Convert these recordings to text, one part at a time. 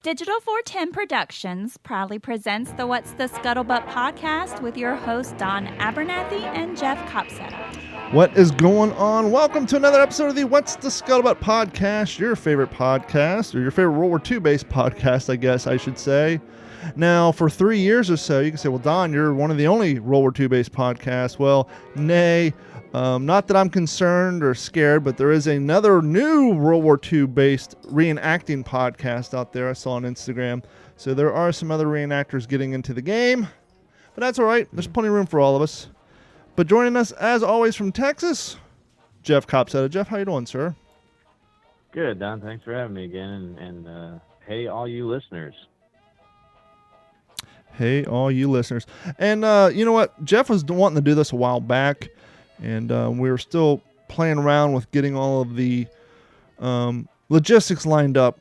Digital 410 Productions proudly presents the What's the Scuttlebutt podcast with your hosts Don Abernathy and Jeff Copsetta. What is going on? Welcome to another episode of the What's the Scuttlebutt podcast, your favorite podcast, or your favorite World War II based podcast, I guess I should say. Now, for 3 years or so, you can say, well, Don, you're one of the only World War II based podcasts. Well, nay. Not that I'm concerned or scared, but there is another new World War II based reenacting podcast out there I saw on Instagram. So there are some other reenactors getting into the game, but that's all right. There's plenty of room for all of us. But joining us, as always, from Texas, Jeff Copsetta. Jeff, how you doing, sir? Good, Don. Thanks for having me again. And hey, all you listeners. Hey, all you listeners. And you know what? Jeff was wanting to do this a while back. And we were still playing around with getting all of the logistics lined up.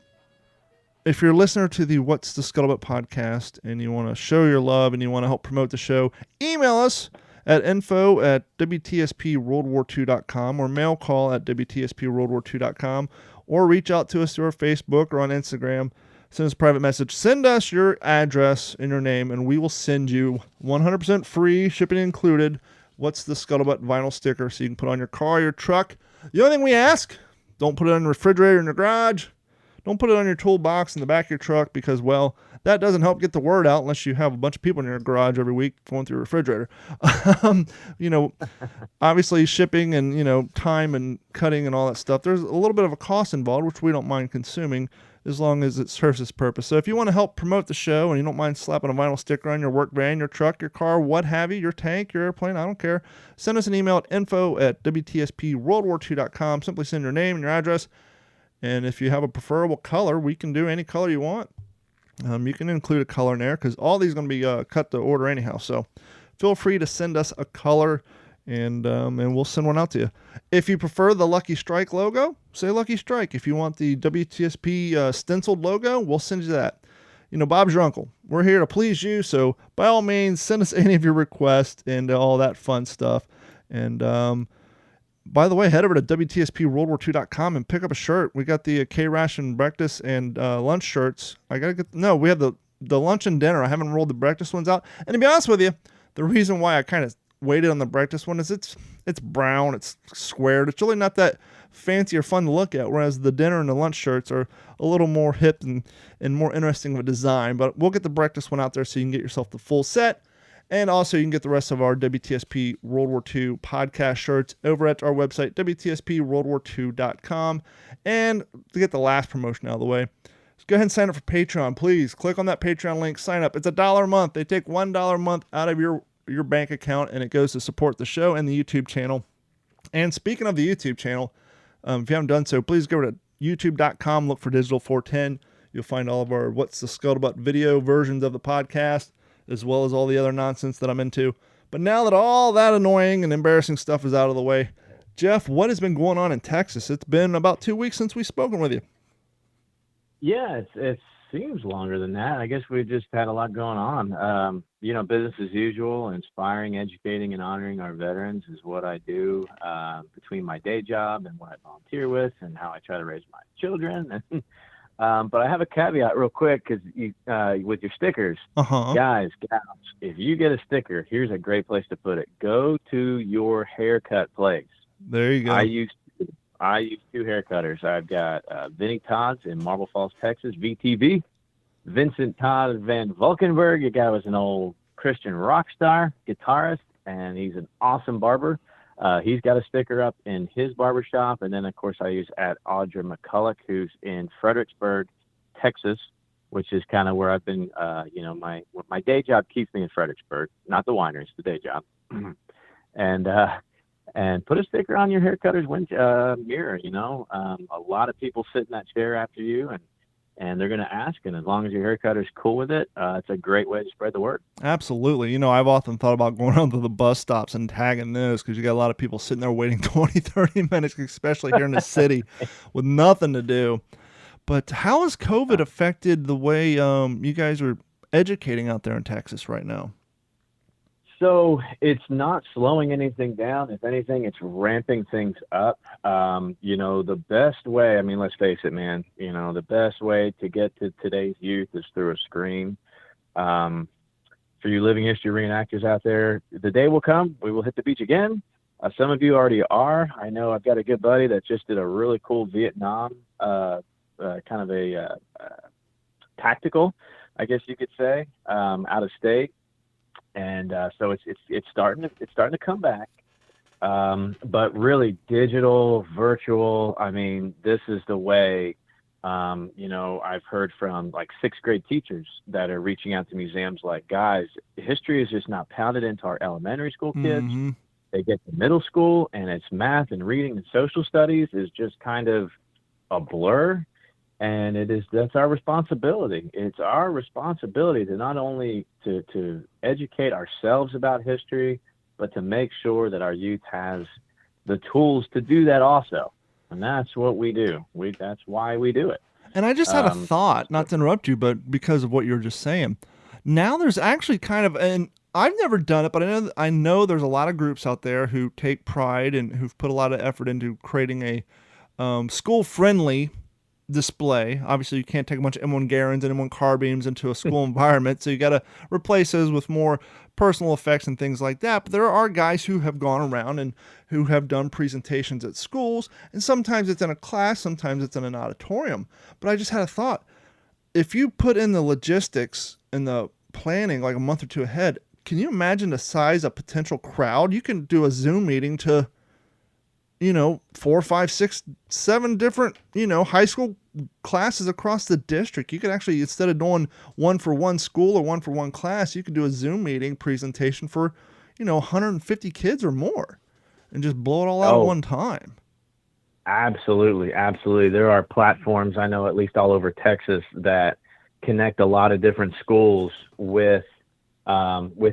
If you're a listener to the What's the Scuttlebutt podcast and you want to show your love and you want to help promote the show, email us at info@WTSPWorldWar2.com or mail call at WTSPWorldWar2.com or reach out to us through our Facebook or on Instagram. Send us a private message. Send us your address and your name, and we will send you 100% free, shipping included, What's the Scuttlebutt vinyl sticker so you can put on your car, your truck. The only thing we ask, don't put it on the refrigerator in your garage. Don't put it on your toolbox in the back of your truck because, well, that doesn't help get the word out unless you have a bunch of people in your garage every week going through your refrigerator. Obviously shipping and, time and cutting and all that stuff, there's a little bit of a cost involved, which we don't mind consuming as long as it serves its purpose. So if you want to help promote the show and you don't mind slapping a vinyl sticker on your work van, your truck, your car, what have you, your tank, your airplane, I don't care, send us an email at info@WTSPWorldWar2.com. Simply send your name and your address. And if you have a preferable color, we can do any color you want. You can include a color in there because all these are going to be cut to order anyhow. So feel free to send us a color and we'll send one out to you. If you prefer the Lucky Strike logo, say Lucky Strike. If you want the WTSP stenciled logo, we'll send you that. Bob's your uncle. We're here to please you, so by all means, send us any of your requests and all that fun stuff. And by the way, head over to WTSPWorldWar2.com and pick up a shirt. We got the K-Ration breakfast and lunch shirts. We have the lunch and dinner. I haven't rolled the breakfast ones out. And to be honest with you, the reason why I kind of waited on the breakfast one is it's brown, it's squared, it's really not that fancy or fun to look at, whereas the dinner and the lunch shirts are a little more hip and more interesting of a design. But we'll get the breakfast one out there so you can get yourself the full set, and also you can get the rest of our WTSP World War II podcast shirts over at our website, WTSPWorldWar2.com. And to get the last promotion out of the way, go ahead and sign up for Patreon, please. Click on that Patreon link, sign up. It's $1 a month. They take $1 a month out of your bank account, and it goes to support the show and the YouTube channel. And speaking of the YouTube channel, if you haven't done so, please go to youtube.com, look for Digital 410. You'll find all of our What's the Scuttlebutt video versions of the podcast, as well as all the other nonsense that I'm into. But now that all that annoying and embarrassing stuff is out of the way, Jeff, what has been going on in Texas? It's been about 2 weeks since we've spoken with you. Yeah, it seems longer than that. I guess we've just had a lot going on. Business as usual, inspiring, educating, and honoring our veterans is what I do between my day job and what I volunteer with and how I try to raise my children. But I have a caveat real quick because with your stickers, guys, gals, if you get a sticker, here's a great place to put it. Go to your haircut place. There you go. I use two hair cutters. I've got Vinny Todd's in Marble Falls, Texas, VTV. Vincent Todd Van Valkenburg. The guy was an old Christian rock star, guitarist, and he's an awesome barber. He's got a sticker up in his barbershop. And then, of course, I use at Audra McCulloch, who's in Fredericksburg, Texas, which is kind of where I've been, my day job keeps me in Fredericksburg, not the winery, it's the day job. And put a sticker on your hair cutter's mirror, a lot of people sit in that chair after you, and they're going to ask, and as long as your hair cutter's cool with it, it's a great way to spread the word. Absolutely. I've often thought about going onto the bus stops and tagging those because you got a lot of people sitting there waiting 20, 30 minutes, especially here in the city with nothing to do. But how has COVID affected the way you guys are educating out there in Texas right now? So it's not slowing anything down. If anything, it's ramping things up. The best way, I mean, let's face it, man, the best way to get to today's youth is through a screen. For you living history reenactors out there, the day will come, we will hit the beach again. Some of you already are. I know I've got a good buddy that just did a really cool Vietnam, kind of a tactical, I guess you could say, out of state. And so it's starting to come back. But really digital, virtual, I mean, this is the way. I've heard from like 6th grade teachers that are reaching out to museums like, guys, history is just not pounded into our elementary school kids. Mm-hmm. They get to middle school and it's math and reading and social studies is just kind of a blur. And that's our responsibility. It's our responsibility to not only to educate ourselves about history, but to make sure that our youth has the tools to do that also. And that's what we do. That's why we do it. And I just had a thought, not to interrupt you, but because of what you were just saying. Now there's actually kind of, and I've never done it, but I know there's a lot of groups out there who take pride and who've put a lot of effort into creating a school-friendly display. Obviously, you can't take a bunch of M1 Garins and M1 carbines into a school environment, so you got to replace those with more personal effects and things like that. But there are guys who have gone around and who have done presentations at schools, and sometimes it's in a class, sometimes it's in an auditorium. But I just had a thought. If you put in the logistics and the planning like a month or two ahead, can you imagine the size of potential crowd? You can do a Zoom meeting to 4, 5, 6, 7 different, high school classes across the district. You could actually, instead of doing one for one school or one for one class, you could do a Zoom meeting presentation for, 150 kids or more and just blow it all out at one time. Absolutely. Absolutely. There are platforms, I know, at least all over Texas, that connect a lot of different schools with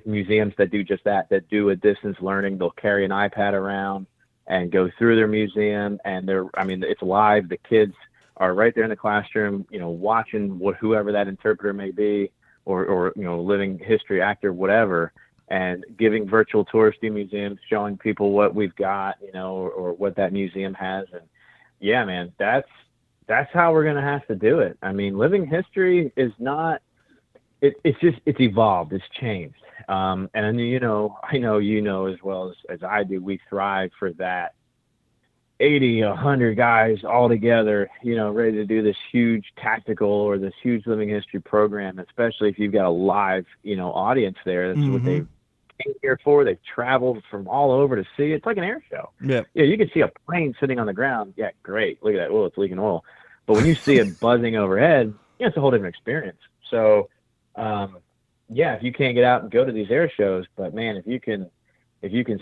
museums that do just that do a distance learning. They'll carry an iPad around and go through their museum, and it's live. The kids are right there in the classroom, watching whoever that interpreter may be, or living history actor, whatever, and giving virtual tours to museums, showing people what we've got, or what that museum has. And yeah, man, that's how we're going to have to do it. I mean, living history is not, it's evolved, it's changed. And I know as well as I do, we thrive for that 80, 100 guys all together, ready to do this huge tactical or this huge living history program, especially if you've got a live, audience there. That's what they came here for. They've traveled from all over to see. It's like an air show. Yeah, you can see a plane sitting on the ground. Yeah, great. Look at that. Well, it's leaking oil. But when you see it buzzing overhead, it's a whole different experience. So, if you can't get out and go to these air shows, but man, if you can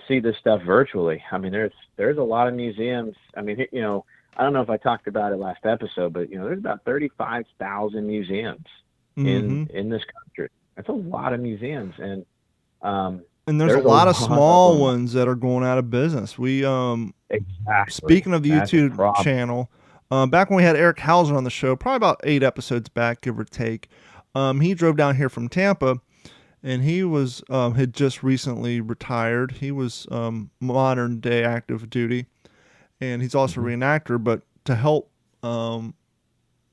see this stuff virtually, I mean, there's a lot of museums. I mean, I don't know if I talked about it last episode, but there's about 35,000 museums in this country. That's a lot of museans, and there's a lot of small ones that are going out of business. We speaking of the YouTube channel, back when we had Eric Hauser on the show, probably about 8 episodes back, give or take. He drove down here from Tampa, and he was had just recently retired. He was modern day active duty, and he's also a reenactor. But to help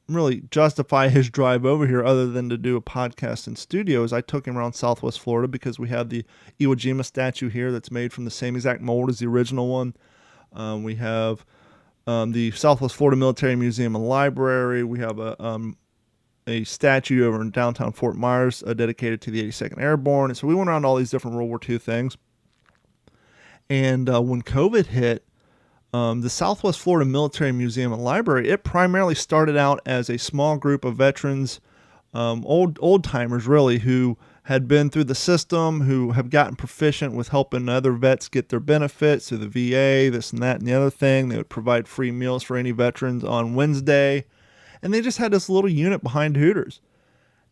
really justify his drive over here, other than to do a podcast in studios, I took him around Southwest Florida because we have the Iwo Jima statue here that's made from the same exact mold as the original one. We have the Southwest Florida Military Museum and Library. We have a statue over in downtown Fort Myers dedicated to the 82nd Airborne. And so we went around all these different World War II things. And when COVID hit, the Southwest Florida Military Museum and Library, it primarily started out as a small group of veterans, old-timers really, who had been through the system, who have gotten proficient with helping other vets get their benefits through the VA, this and that and the other thing. They would provide free meals for any veterans on Wednesday. And they just had this little unit behind Hooters.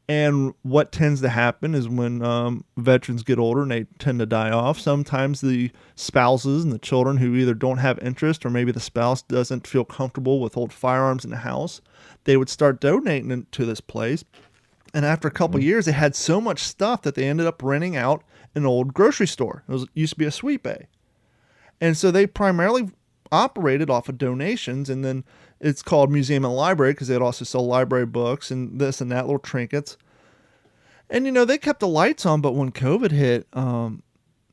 And what tends to happen is when veterans get older and they tend to die off, sometimes the spouses and the children who either don't have interest or maybe the spouse doesn't feel comfortable with old firearms in the house, they would start donating to this place. And after a couple years, they had so much stuff that they ended up renting out an old grocery store. It used to be a sweet bay. And so they primarily operated off of donations, and then it's called Museum and Library because they'd also sell library books and this and that, little trinkets. And, they kept the lights on, but when COVID hit,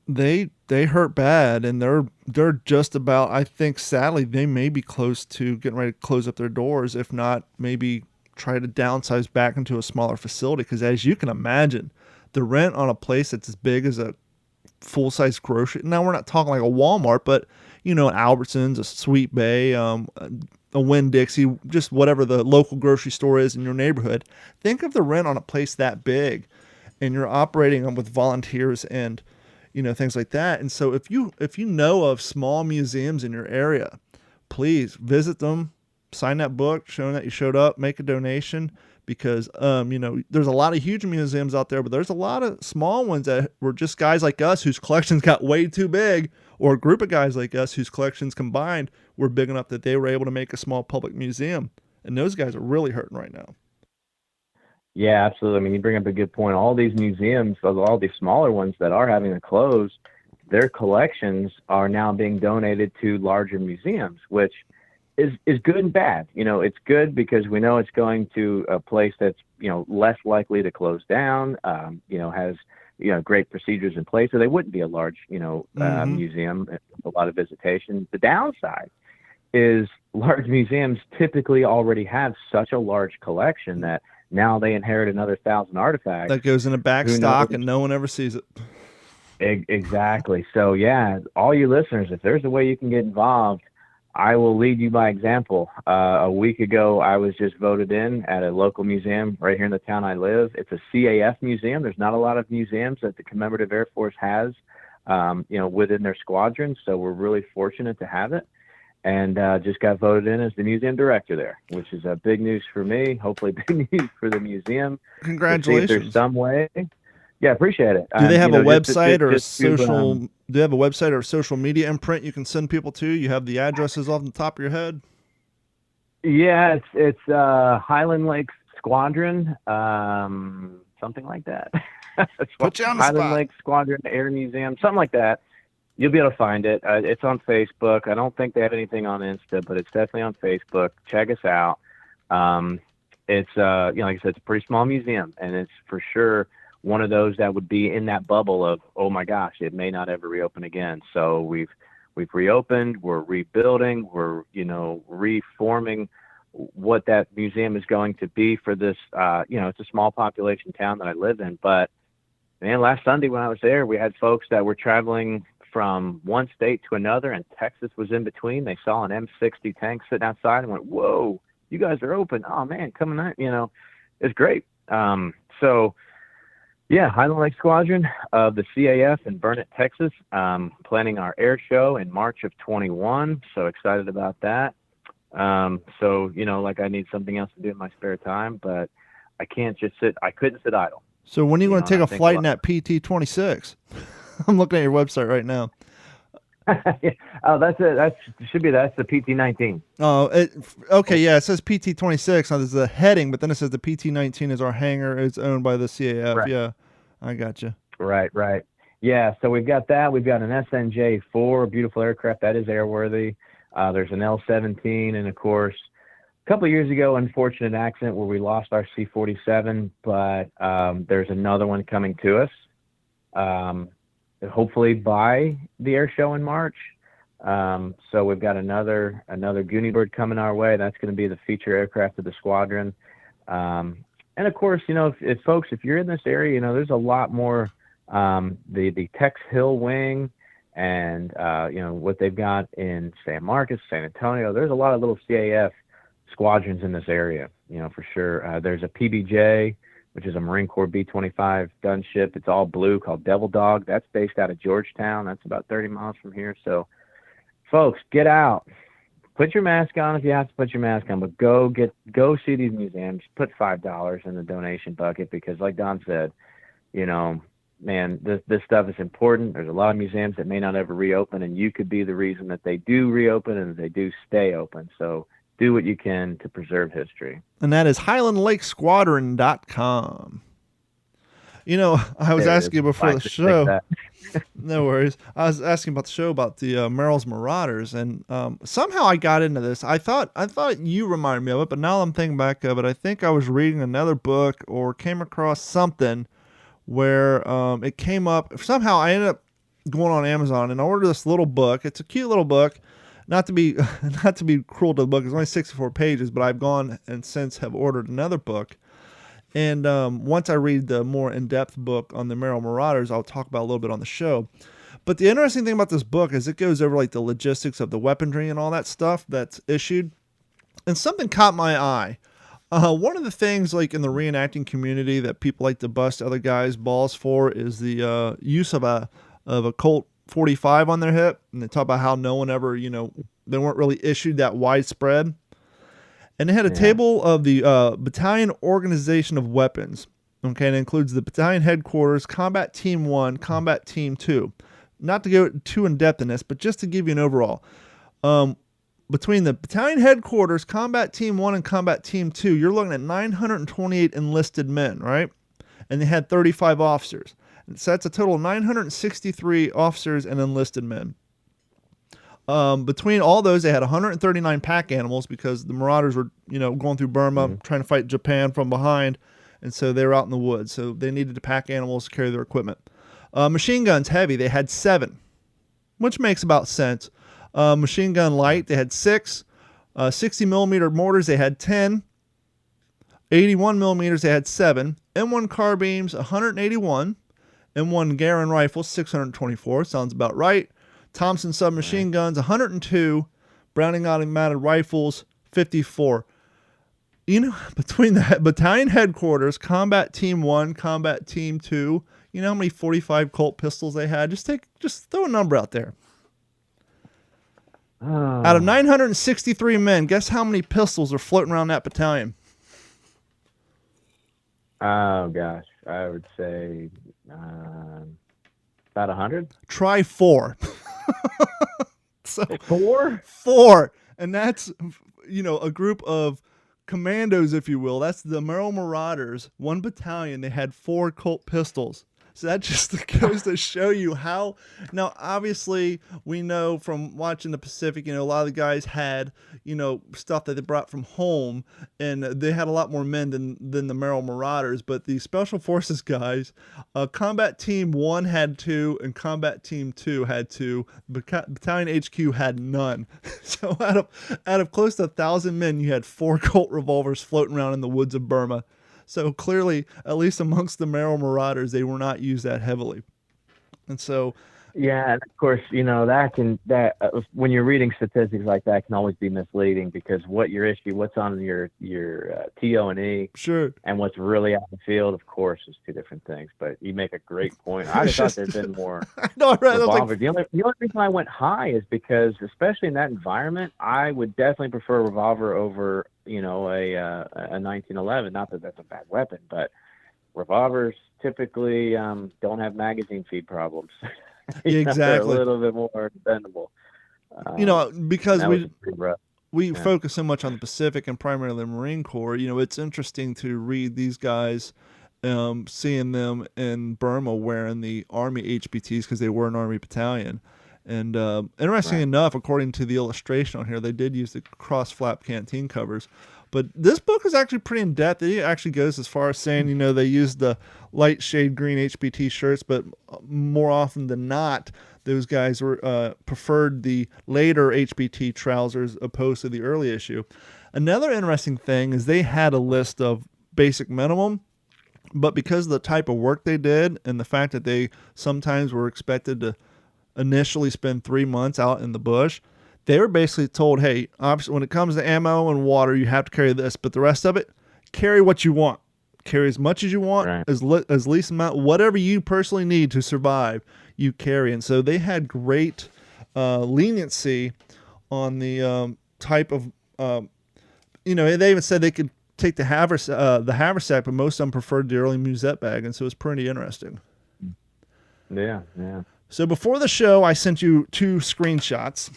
they hurt bad, and they're just about, I think, sadly, they may be close to getting ready to close up their doors, if not maybe try to downsize back into a smaller facility, because as you can imagine, the rent on a place that's as big as a full-size grocery, now we're not talking like a Walmart, but an Albertsons, a Sweet Bay, a Winn-Dixie, just whatever the local grocery store is in your neighborhood. Think of the rent on a place that big, and you're operating them with volunteers and things like that. And so if you know of small museums in your area, please visit them. Sign that book showing that you showed up, make a donation, because, there's a lot of huge museums out there, but there's a lot of small ones that were just guys like us whose collections got way too big, or a group of guys like us whose collections combined were big enough that they were able to make a small public museum. And those guys are really hurting right now. Yeah, absolutely. I mean, you bring up a good point. All these museums, all these smaller ones that are having to close, their collections are now being donated to larger museums, which is good and bad. It's good because we know it's going to a place that's, less likely to close down, has, great procedures in place. So they wouldn't be a large, museum, a lot of visitation. The downside is large museums typically already have such a large collection that now they inherit another 1,000 artifacts. That goes in a back stock and no one ever sees it. Exactly. So yeah, all you listeners, if there's a way you can get involved, I will lead you by example. A week ago, I was just voted in at a local museum right here in the town I live. It's a CAF museum. There's not a lot of museums that the Commemorative Air Force has, within their squadron. So we're really fortunate to have it. And just got voted in as the museum director there, which is big news for me. Hopefully big news for the museum. Congratulations. There's some way. Yeah, appreciate it. Do they have a website or a social? Do they have a website or a social media imprint you can send people to? You have the addresses off the top of your head. Yeah, it's Highland Lakes Squadron, something like that. Put you on the Highland spot. Lakes Squadron Air Museum, something like that. You'll be able to find it. It's on Facebook. I don't think they have anything on Insta, but it's definitely on Facebook. Check us out. It's like I said, it's a pretty small museum, and it's for sure one of those that would be in that bubble of, oh my gosh, it may not ever reopen again. So we've reopened, we're rebuilding, we're, reforming what that museum is going to be for this, it's a small population town that I live in. But man, last Sunday when I was there, we had folks that were traveling from one state to another, and Texas was in between. They saw an M60 tank sitting outside and went, whoa, you guys are open. Oh man, coming out, it's great. So yeah, Highland Lake Squadron of the CAF in Burnett, Texas, planning our air show in March of 21. So excited about that. So, I need something else to do in my spare time, but I couldn't sit idle. So when are you going to take a flight in that PT-76? I'm looking at your website right now. Oh, that's it. That's the PT-19. Oh, okay. Yeah, it says PT-26. Now there's a heading, but then it says the PT-19 is our hangar. It's owned by the CAF. Right. Yeah, I got you. Right. Yeah, so we've got that. We've got an SNJ-4, a beautiful aircraft that is airworthy. There's an L-17, and of course, a couple of years ago, unfortunate accident where we lost our C-47, but there's another one coming to us. Hopefully by the air show in March. So we've got another Goonie Bird coming our way. That's going to be the feature aircraft of the squadron. And of course, if you're in this area, there's a lot more, the Tex Hill wing and, what they've got in San Marcos, San Antonio. There's a lot of little CAF squadrons in this area, for sure. There's a PBJ, which is a Marine Corps B-25 gunship. It's all blue, called Devil Dog. That's based out of Georgetown. That's about 30 miles from here. So, folks, get out. Put your mask on if you have to put your mask on, but go see these museums. Put $5 in the donation bucket because, like Don said, man, this stuff is important. There's a lot of museums that may not ever reopen, and you could be the reason that they do reopen and that they do stay open. So do what you can to preserve history. And that is HighlandLakeSquadron.com. You know, I was asking you before the show. No worries. I was asking about the show about the Merrill's Marauders, and somehow I got into this. I thought you reminded me of it, but now I'm thinking back of it. I think I was reading another book or came across something where it came up. Somehow I ended up going on Amazon and I ordered this little book. It's a cute little book. Not to be cruel to the book. It's only 64 pages, but I've gone and since have ordered another book. And once I read the more in-depth book on the Merrill Marauders, I'll talk about a little bit on the show. But the interesting thing about this book is it goes over like the logistics of the weaponry and all that stuff that's issued. And something caught my eye. One of the things like in the reenacting community that people like to bust other guys' balls for is the use of a Colt 45 on their hip. And they talk about how no one ever, they weren't really issued that widespread. And they had a table of the battalion organization of weapons. Okay, and it includes the battalion headquarters, Combat Team 1, Combat Team 2. Not to go too in-depth in this, but just to give you an overall. Between the battalion headquarters, Combat Team 1, and Combat Team 2, you're looking at 928 enlisted men, right? And they had 35 officers. So that's a total of 963 officers and enlisted men. Between all those, they had 139 pack animals because the Marauders were, going through Burma, trying to fight Japan from behind. And so they were out in the woods. So they needed to pack animals to carry their equipment. Machine guns heavy, they had 7, which makes about sense. Machine gun light, they had 6. 60 millimeter mortars, they had 10. 81 millimeters, they had 7. M1 carbines, 181. M1 Garand rifles, 624. Sounds about right. Thompson submachine guns, 102. Browning automatic rifles, 54. Between the battalion headquarters, Combat Team 1, Combat Team 2, you know how many 45 Colt pistols they had? Just throw a number out there. Out of 963 men, guess how many pistols are floating around that battalion? Oh, gosh. I would say about 100. Try 4. So 4? 4. And that's, a group of commandos, if you will. That's the Merrill Marauders. 1 battalion, they had 4 Colt pistols. So that just goes to show you how. Now, obviously, we know from watching the Pacific, a lot of the guys had, stuff that they brought from home, and they had a lot more men than the Merrill Marauders. But the Special Forces guys, Combat Team 1 had 2, and Combat Team 2 had 2. Battalion HQ had none. So out of close to 1,000 men, you had 4 Colt revolvers floating around in the woods of Burma. So clearly, at least amongst the Merrill Marauders, they were not used that heavily. And so, yeah, and of course, when you're reading statistics like that can always be misleading because what's on your TO&E, sure, and what's really out in the field, of course, is 2 different things. But you make a great point. I just thought there'd been more. No, right. Revolver. The only reason I went high is because, especially in that environment, I would definitely prefer a revolver over a 1911. Not that that's a bad weapon, but revolvers typically don't have magazine feed problems. Exactly. They're a little bit more bendable. Because we focus so much on the Pacific and primarily the Marine Corps. It's interesting to read these guys, seeing them in Burma wearing the Army HBTs because they were an Army battalion. And interesting enough, according to the illustration on here, they did use the cross-flap canteen covers. But this book is actually pretty in-depth. It actually goes as far as saying, they used the light shade green HBT shirts, but more often than not, those guys were preferred the later HBT trousers opposed to the early issue. Another interesting thing is they had a list of basic minimum, but because of the type of work they did and the fact that they sometimes were expected to initially spend 3 months out in the bush, they were basically told, hey, when it comes to ammo and water, you have to carry this, but the rest of it, carry what you want. Carry as much as you want, right. as least amount, whatever you personally need to survive, you carry. And so they had great leniency on the type of, they even said they could take the haversack, but most of them preferred the early musette bag, and so it's pretty interesting. Yeah. So before the show, I sent you 2 screenshots.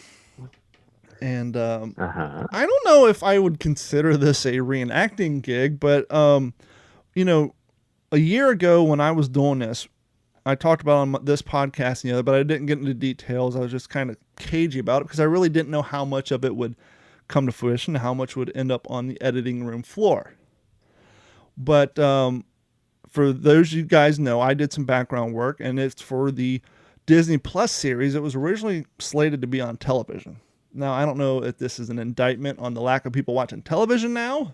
And I don't know if I would consider this a reenacting gig, but you know, a year ago when I was doing this, I talked about it on this podcast and the other, but I didn't get into details. I was just kind of cagey about it because I really didn't know how much of it would come to fruition, how much would end up on the editing room floor. But for those you guys know, I did some background work, and it's for the Disney Plus series. It was originally slated to be on television. Now, I don't know if this is an indictment on the lack of people watching television now,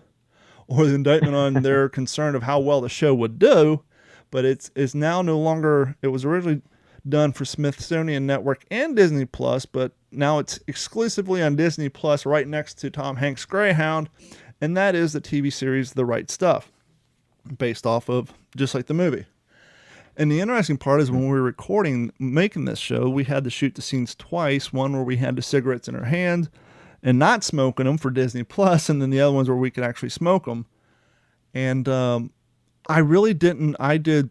or the indictment on their concern of how well the show would do, but it's now no longer. It was originally done for Smithsonian Network and Disney Plus, but now it's exclusively on Disney Plus right next to Tom Hanks' Greyhound, and that is the TV series The Right Stuff, based off of just like the movie. And the interesting part is when we were making this show, we had to shoot the scenes twice, one where we had the cigarettes in our hand and not smoking them for Disney Plus, and then the other ones where we could actually smoke them. And I really didn't. I did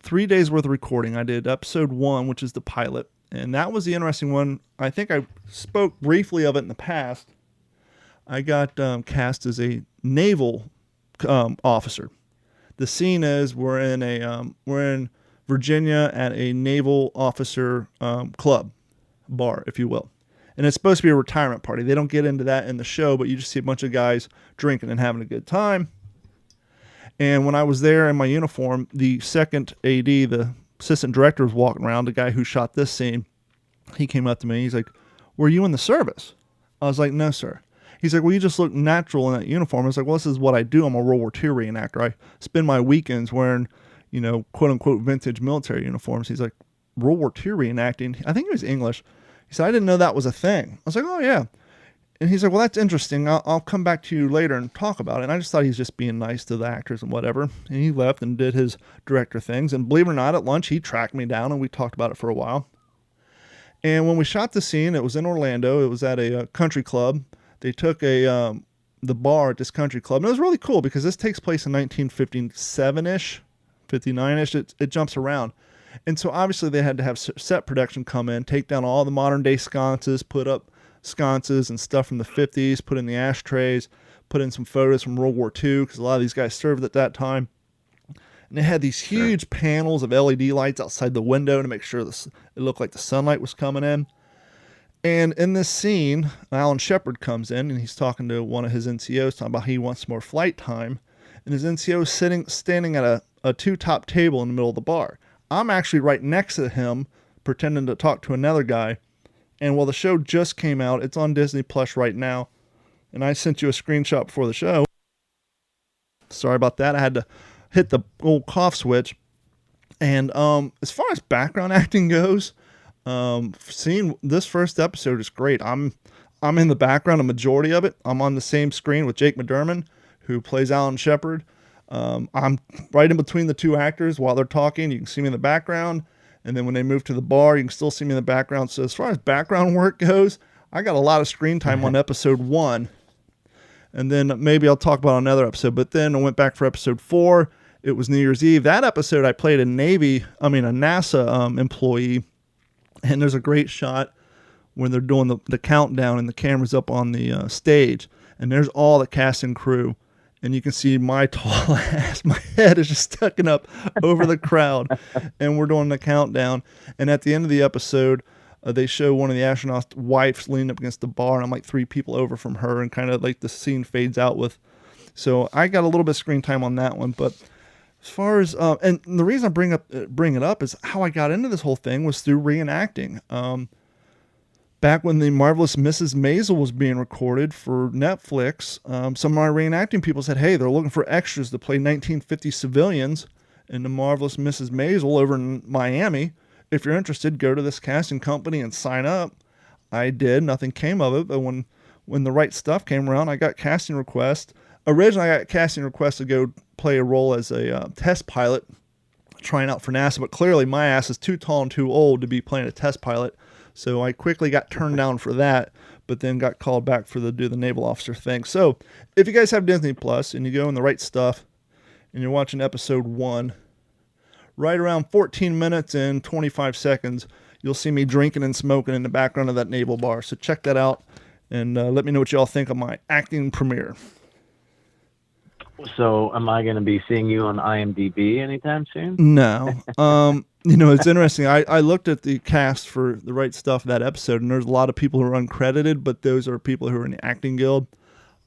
3 days worth of recording. I did episode 1, which is the pilot, and that was the interesting one. I think I spoke briefly of it in the past. I got cast as a naval officer. The scene is we're in Virginia at a naval officer club, bar, if you will. And it's supposed to be a retirement party. They don't get into that in the show, but you just see a bunch of guys drinking and having a good time. And when I was there in my uniform, the second AD, the assistant director, was walking around, the guy who shot this scene. He came up to me. He's like, "Were you in the service?" I was like, "No, sir." He's like, "Well, you just look natural in that uniform." I was like, "Well, this is what I do. I'm a World War II reenactor. I spend my weekends wearing, quote unquote vintage military uniforms." He's like, "World War II reenacting?" I think he was English. He said, "I didn't know that was a thing." I was like, "Oh, yeah." And he's like, "Well, that's interesting. I'll come back to you later and talk about it." And I just thought he was just being nice to the actors and whatever. And he left and did his director things. And believe it or not, at lunch, he tracked me down and we talked about it for a while. And when we shot the scene, it was in Orlando. It was at a country club. They took the bar at this country club. And it was really cool because this takes place in 1957-ish, 59-ish. It jumps around. And so obviously they had to have set production come in, take down all the modern day sconces, put up sconces and stuff from the 50s, put in the ashtrays, put in some photos from World War II because a lot of these guys served at that time. And they had these huge panels of LED lights outside the window to make sure it looked like the sunlight was coming in. And in this scene, Alan Shepard comes in and he's talking to one of his NCOs, talking about he wants more flight time. And his NCO is standing at a two-top table in the middle of the bar. I'm actually right next to him, pretending to talk to another guy. And while the show just came out, it's on Disney Plus right now. And I sent you a screenshot before the show. Sorry about that. I had to hit the old cough switch. And as far as background acting goes, seeing this first episode is great. I'm in the background, a majority of it. I'm on the same screen with Jake McDermott, who plays Alan Shepard. I'm right in between the two actors while they're talking. You can see me in the background. And then when they move to the bar, you can still see me in the background. So as far as background work goes, I got a lot of screen time on episode 1. And then maybe I'll talk about another episode. But then I went back for episode 4. It was New Year's Eve. That episode, I played a NASA employee. And there's a great shot when they're doing the countdown and the camera's up on the stage. And there's all the cast and crew. And you can see my tall ass, my head is just sticking up over the crowd. And we're doing the countdown. And at the end of the episode, they show one of the astronauts' wives leaning up against the bar. And I'm like 3 people over from her. And kind of like the scene fades out with. So I got a little bit of screen time on that one. But as far as, and the reason I bring it up is how I got into this whole thing was through reenacting. Back when the Marvelous Mrs. Maisel was being recorded for Netflix, some of my reenacting people said, hey, they're looking for extras to play 1950 civilians in the Marvelous Mrs. Maisel over in Miami. If you're interested, go to this casting company and sign up. I did. Nothing came of it. But when The Right Stuff came around, I got casting requests. Originally, I got casting requests to go play a role as a test pilot, trying out for NASA. But clearly, my ass is too tall and too old to be playing a test pilot. So I quickly got turned down for that, but then got called back for do the naval officer thing. So if you guys have Disney Plus and you go in The Right Stuff and you're watching episode 1, right around 14 minutes and 25 seconds, you'll see me drinking and smoking in the background of that naval bar. So check that out. and let me know what y'all think of my acting premiere. So, am I going to be seeing you on IMDb anytime soon? No. It's interesting. I looked at the cast for The Right Stuff, that episode, and there's a lot of people who are uncredited, but those are people who are in the acting guild.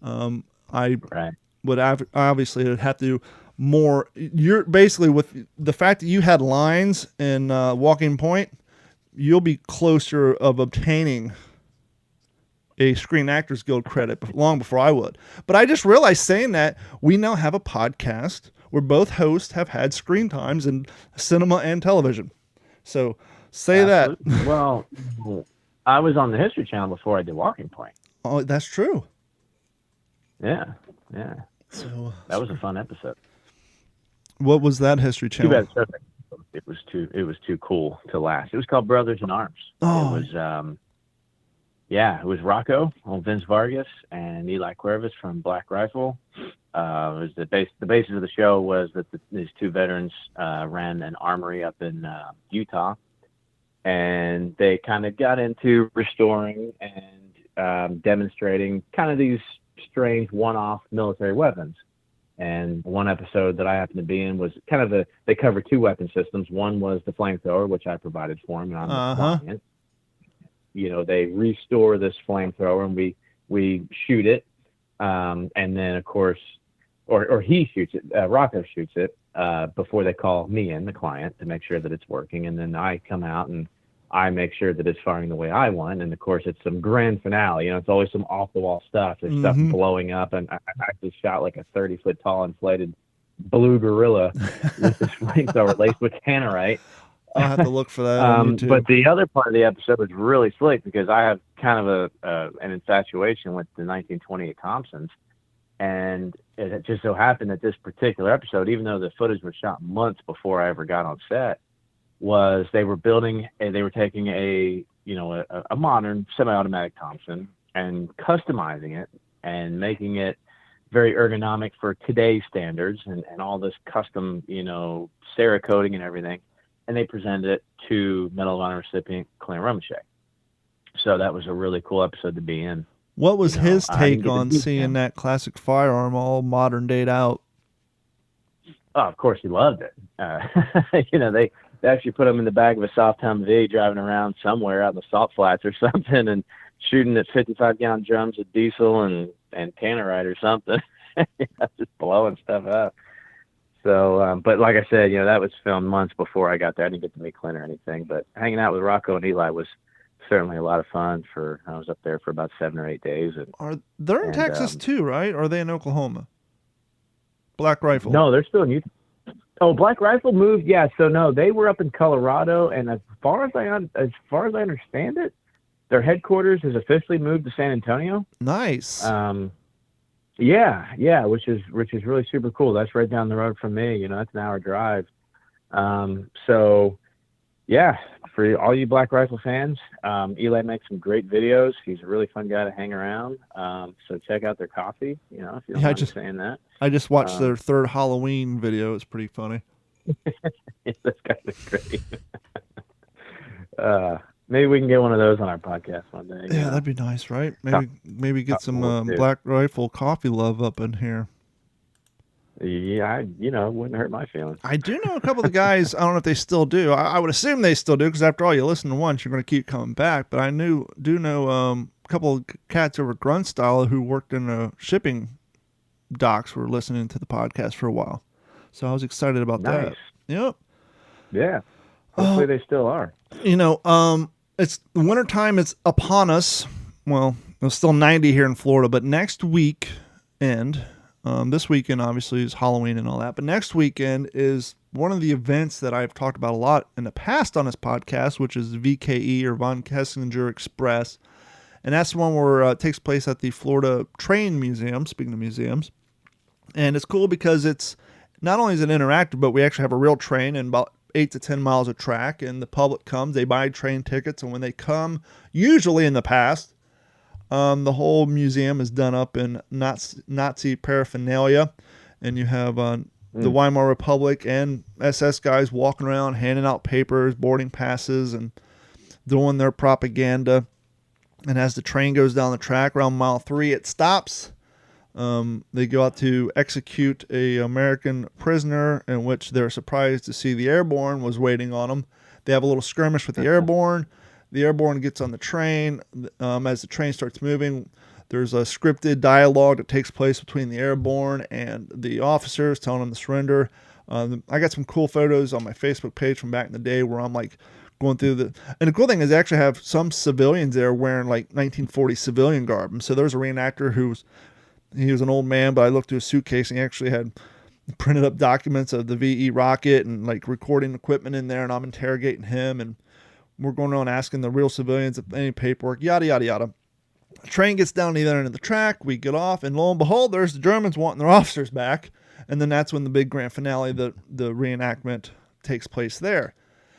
I would obviously have to do more. You're basically, with the fact that you had lines in Walking Point, you'll be closer of obtaining a Screen Actors Guild credit long before I would. But I just realized, saying that, we now have a podcast where both hosts have had screen times in cinema and television. So say Absolutely. That. Well, I was on the History Channel before I did Walking Point. Oh, that's true. Yeah. So that was a fun episode. What was that History Channel? It was too cool to last. It was called Brothers in Arms. Oh. It was it was Rocco, old Vince Vargas, and Eli Cuervas from Black Rifle. It was the basis of the show was that these two veterans ran an armory up in Utah, and they kind of got into restoring and demonstrating kind of these strange one-off military weapons. And one episode that I happened to be in was kind of they covered two weapon systems. One was the flamethrower, which I provided for him, and I'm the client. They restore this flamethrower, and we shoot it, and then of course, or he shoots it. Rocco shoots it before they call me in, the client, to make sure that it's working, and then I come out and I make sure that it's firing the way I want. And of course, it's some grand finale. It's always some off the wall stuff. There's stuff blowing up, and I actually shot like a 30-foot tall inflated blue gorilla with this flamethrower laced with tannerite. I'll have to look for that on YouTube. But the other part of the episode was really slick because I have kind of an infatuation with the 1928 Thompsons. And it just so happened that this particular episode, even though the footage was shot months before I ever got on set, was they were taking a modern semi-automatic Thompson and customizing it and making it very ergonomic for today's standards and all this custom, Cerakoting and everything. And they presented it to Medal of Honor recipient Clint Romachet. So that was a really cool episode to be in. What was his take on seeing that classic firearm all modern date out? Oh, of course he loved it. They actually put him in the back of a soft Humvee driving around somewhere out in the salt flats or something and shooting at 55-gallon drums of diesel and tannerite or something. Just blowing stuff up. So, but like I said, that was filmed months before I got there. I didn't get to meet Clint or anything, but hanging out with Rocco and Eli was certainly a lot of fun. I was up there for about 7 or 8 days. They're in Texas too, right? Or are they in Oklahoma? Black Rifle. No, they're still in Utah. Oh, Black Rifle moved. Yeah. So no, they were up in Colorado. And as far as I understand it, their headquarters has officially moved to San Antonio. Nice. Yeah, which is really super cool. That's right down the road from me. That's an hour drive. So yeah, for all you Black Rifle fans, Eli makes some great videos. He's a really fun guy to hang around. So check out their coffee, if you don't mind saying that. I just watched their third Halloween video. It's pretty funny. That's kind of great. Maybe we can get one of those on our podcast one day. Yeah, that'd be nice, right? Maybe get some Black Rifle coffee love up in here. Yeah, it wouldn't hurt my feelings. I do know a couple of guys. I don't know if they still do. I would assume they still do because after all, you listen to once, you're going to keep coming back. But I do know a couple of cats over at Grunt Style who worked in the shipping docks were listening to the podcast for a while. So I was excited about that. Yep. Yeah. Hopefully they still are. It's wintertime. It's upon us. Well, it's still 90 here in Florida, but next weekend, this weekend obviously is Halloween and all that, but next weekend is one of the events that I've talked about a lot in the past on this podcast, which is VKE or Von Kessinger Express. And that's the one where it takes place at the Florida Train Museum, speaking of museums. And it's cool because it's not only is it interactive, but we actually have a real train and about 8 to 10 miles of track, and the public comes, they buy train tickets, and when they come, usually in the past, the whole museum is done up in Nazi paraphernalia, and you have the Weimar Republic and SS guys walking around handing out papers, boarding passes, and doing their propaganda. And as the train goes down the track around mile 3, it stops. They go out to execute a American prisoner, in which they're surprised to see the airborne was waiting on them. They have a little skirmish with the airborne. The airborne gets on the train. As the train starts moving, there's a scripted dialogue that takes place between the airborne and the officers telling them to surrender. I got some cool photos on my Facebook page from back in the day where I'm like going through and the cool thing is they actually have some civilians there wearing like 1940 civilian garb. And so there's a reenactor he was an old man, but I looked through his suitcase and he actually had printed up documents of the VE rocket and like recording equipment in there, and I'm interrogating him, and we're going around asking the real civilians if any paperwork, yada, yada, yada. The train gets down to the other end of the track, we get off, and lo and behold, there's the Germans wanting their officers back, and then that's when the big grand finale, the reenactment takes place there.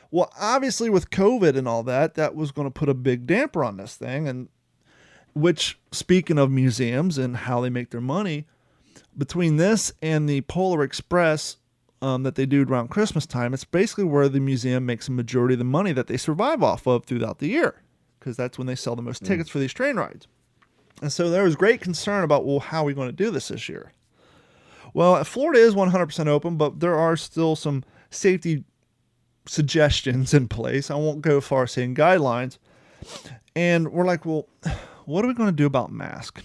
Well, obviously with COVID and all that, that was going to put a big damper on this thing, and which, speaking of museums and how they make their money, between this and the Polar Express that they do around Christmas time, it's basically where the museum makes a majority of the money that they survive off of throughout the year, because that's when they sell the most tickets for these train rides. And so there was great concern about, well, how are we going to do this year? Well, Florida is 100% open, but there are still some safety suggestions in place. I won't go far saying guidelines. And we're like, well, what are we going to do about masks?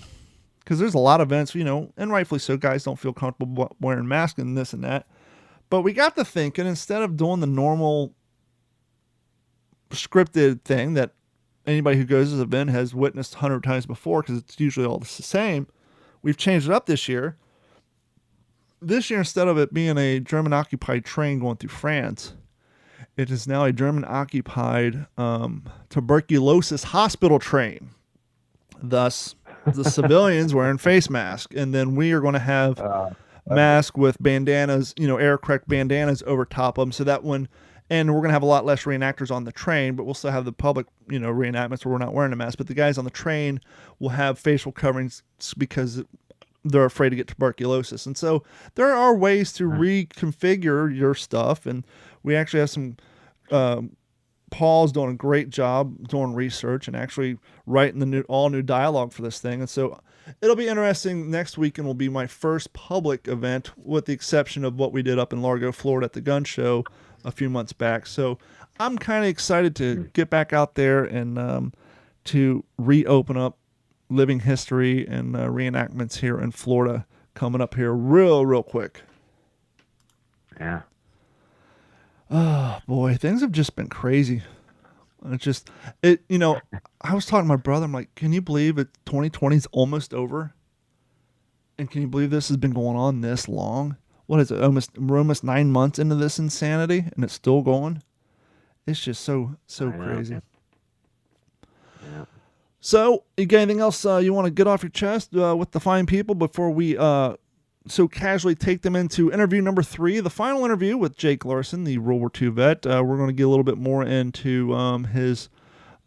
Because there's a lot of events, and rightfully so, guys don't feel comfortable wearing masks and this and that. But we got to thinking, instead of doing the normal scripted thing that anybody who goes to this event has witnessed 100 times before, because it's usually all the same, we've changed it up this year. This year, instead of it being a German-occupied train going through France, it is now a German-occupied tuberculosis hospital train. Thus, the civilians wearing face masks, and then we are going to have masks with bandanas, air-correct bandanas over top of them, so that and we're going to have a lot less reenactors on the train, but we'll still have the public, reenactments where we're not wearing a mask, but the guys on the train will have facial coverings because they're afraid to get tuberculosis. And so there are ways to reconfigure your stuff, and we actually have some Paul's doing a great job doing research and actually writing the all new dialogue for this thing. And so it'll be interesting. Next weekend will be my first public event, with the exception of what we did up in Largo, Florida at the gun show a few months back. So I'm kind of excited to get back out there and to reopen up living history and reenactments here in Florida coming up here real quick. Yeah. Oh boy, things have just been crazy. I was talking to my brother. I'm like, can you believe it? 2020 is almost over, and can you believe this has been going on this long? What is it? We're almost 9 months into this insanity, and it's still going. It's just so crazy. Yeah. So, you got anything else you want to get off your chest with the fine people before we so casually take them into interview number 3, the final interview with Jake Larson, the World War II vet. We're going to get a little bit more into his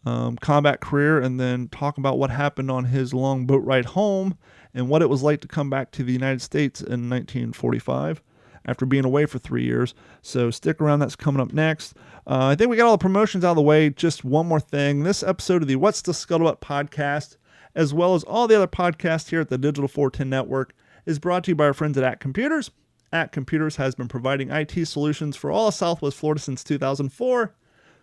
combat career, and then talk about what happened on his long boat ride home and what it was like to come back to the United States in 1945 after being away for 3 years. So stick around. That's coming up next. I think we got all the promotions out of the way. Just one more thing. This episode of the What's the Scuttlebutt podcast, as well as all the other podcasts here at the Digital 410 Network, is brought to you by our friends at At Computers. At Computers has been providing IT solutions for all of Southwest Florida since 2004.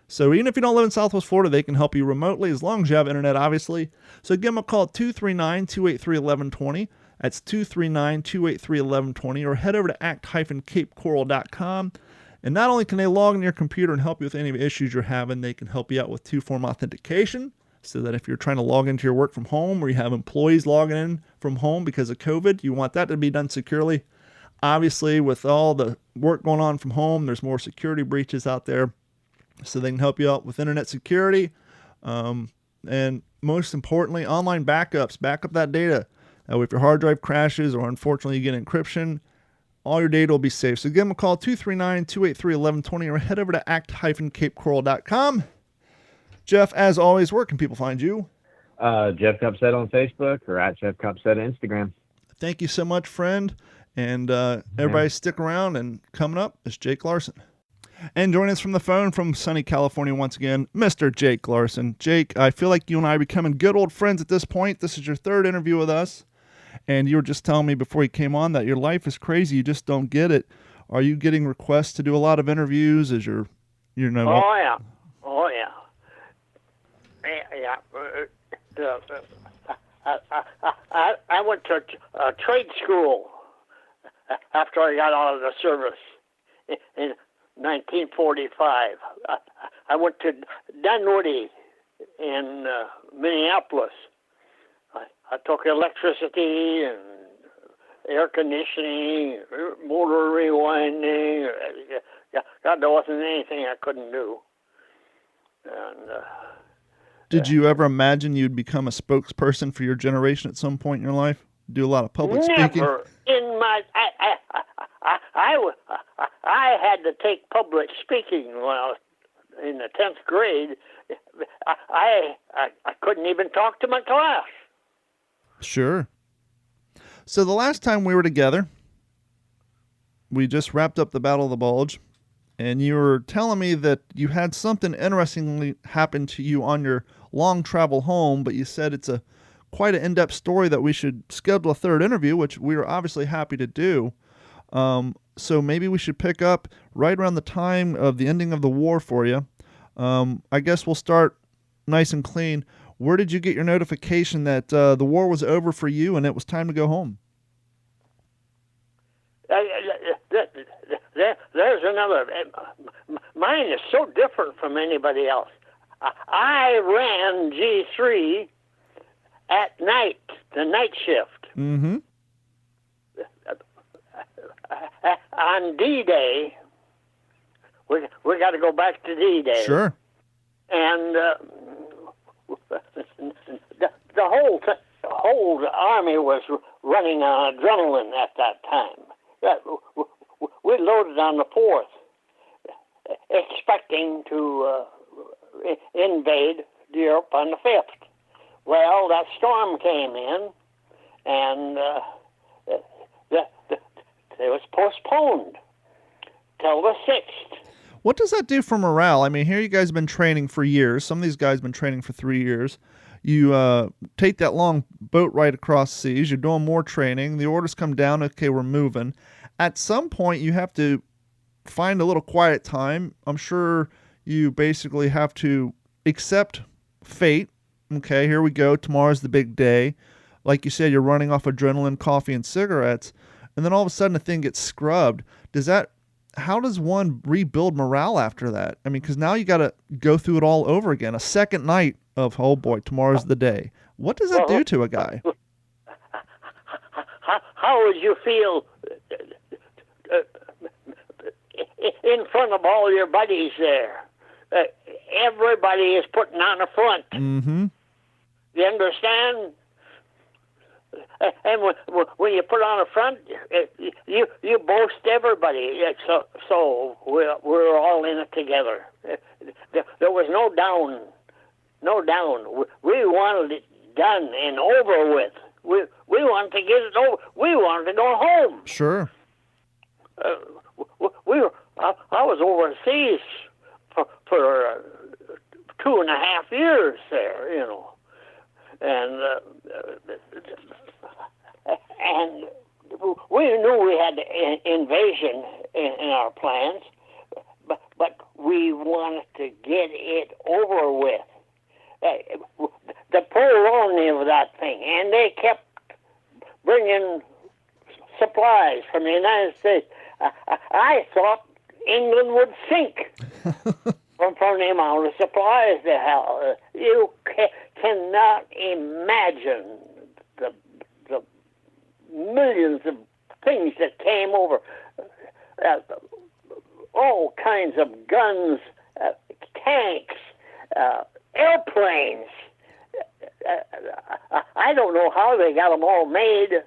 So even if you don't live in Southwest Florida, they can help you remotely as long as you have internet, obviously. So give them a call at 239-283-1120. That's 239-283-1120. Or head over to act-capecoral.com. And not only can they log into your computer and help you with any issues you're having, they can help you out with two-form authentication, so that if you're trying to log into your work from home, or you have employees logging in from home because of COVID, you want that to be done securely. Obviously, with all the work going on from home, there's more security breaches out there. So they can help you out with internet security. And most importantly, online backups. Back up that data. If your hard drive crashes or unfortunately you get encryption, all your data will be safe. So give them a call, 239-283-1120, or head over to act-capecoral.com. Jeff, as always, where can people find you? Jeff Cupset on Facebook, or at Jeff Cupset on Instagram. Thank you so much, friend. And everybody stick around, and coming up is Jake Larson. And joining us from the phone from sunny California once again, Mr. Jake Larson. Jake, I feel like you and I are becoming good old friends at this point. This is your third interview with us, and you were just telling me before you came on that your life is crazy. You just don't get it. Are you getting requests to do a lot of interviews? Is your, you know? Oh yeah. I went to trade school after I got out of the service in 1945. I went to Dunwoody in Minneapolis. I took electricity and air conditioning, motor rewinding. God, there wasn't anything I couldn't do. And did you ever imagine you'd become a spokesperson for your generation at some point in your life? Do a lot of public speaking? Never in my. I had to take public speaking when I was in the 10th grade. I couldn't even talk to my class. Sure. So the last time we were together, we just wrapped up the Battle of the Bulge, and you were telling me that you had something interestingly happen to you on your long travel home, but you said it's quite an in-depth story that we should schedule a third interview, which we are obviously happy to do. So maybe we should pick up right around the time of the ending of the war for you. I guess we'll start nice and clean. Where did you get your notification that the war was over for you and it was time to go home? There's another. Mine is so different from anybody else. I ran G3 at night, the night shift. Mm-hmm. On D-Day, we got to go back to D-Day. Sure. And the whole army was running on adrenaline at that time. We loaded on the 4th, expecting to invade Europe on the 5th. Well, that storm came in, and it was postponed till the 6th. What does that do for morale? I mean, here you guys have been training for years. Some of these guys have been training for 3 years. You take that long boat ride across seas. You're doing more training. The orders come down. Okay, we're moving. At some point, you have to find a little quiet time. I'm sure you basically have to accept fate. Okay, here we go. Tomorrow's the big day. Like you said, you're running off adrenaline, coffee, and cigarettes. And then all of a sudden, the thing gets scrubbed. How does one rebuild morale after that? I mean, because now you got to go through it all over again. A second night of, oh boy, tomorrow's the day. What does that do to a guy? How would you feel in front of all your buddies there? Everybody is putting on a front. Mm-hmm. You understand? And when you put on a front, you boast everybody. So we're all in it together. There was no down. We wanted it done and over with. We wanted to get it over. We wanted to go home. Sure. I was overseas for 2.5 years there, you know, and we knew we had invasion in our plans, but we wanted to get it over with. The prolonging of that thing, and they kept bringing supplies from the United States. I thought England would sink from the amount of supplies they have. You cannot imagine the millions of things that came over. All kinds of guns, tanks, airplanes. I don't know how they got them all made.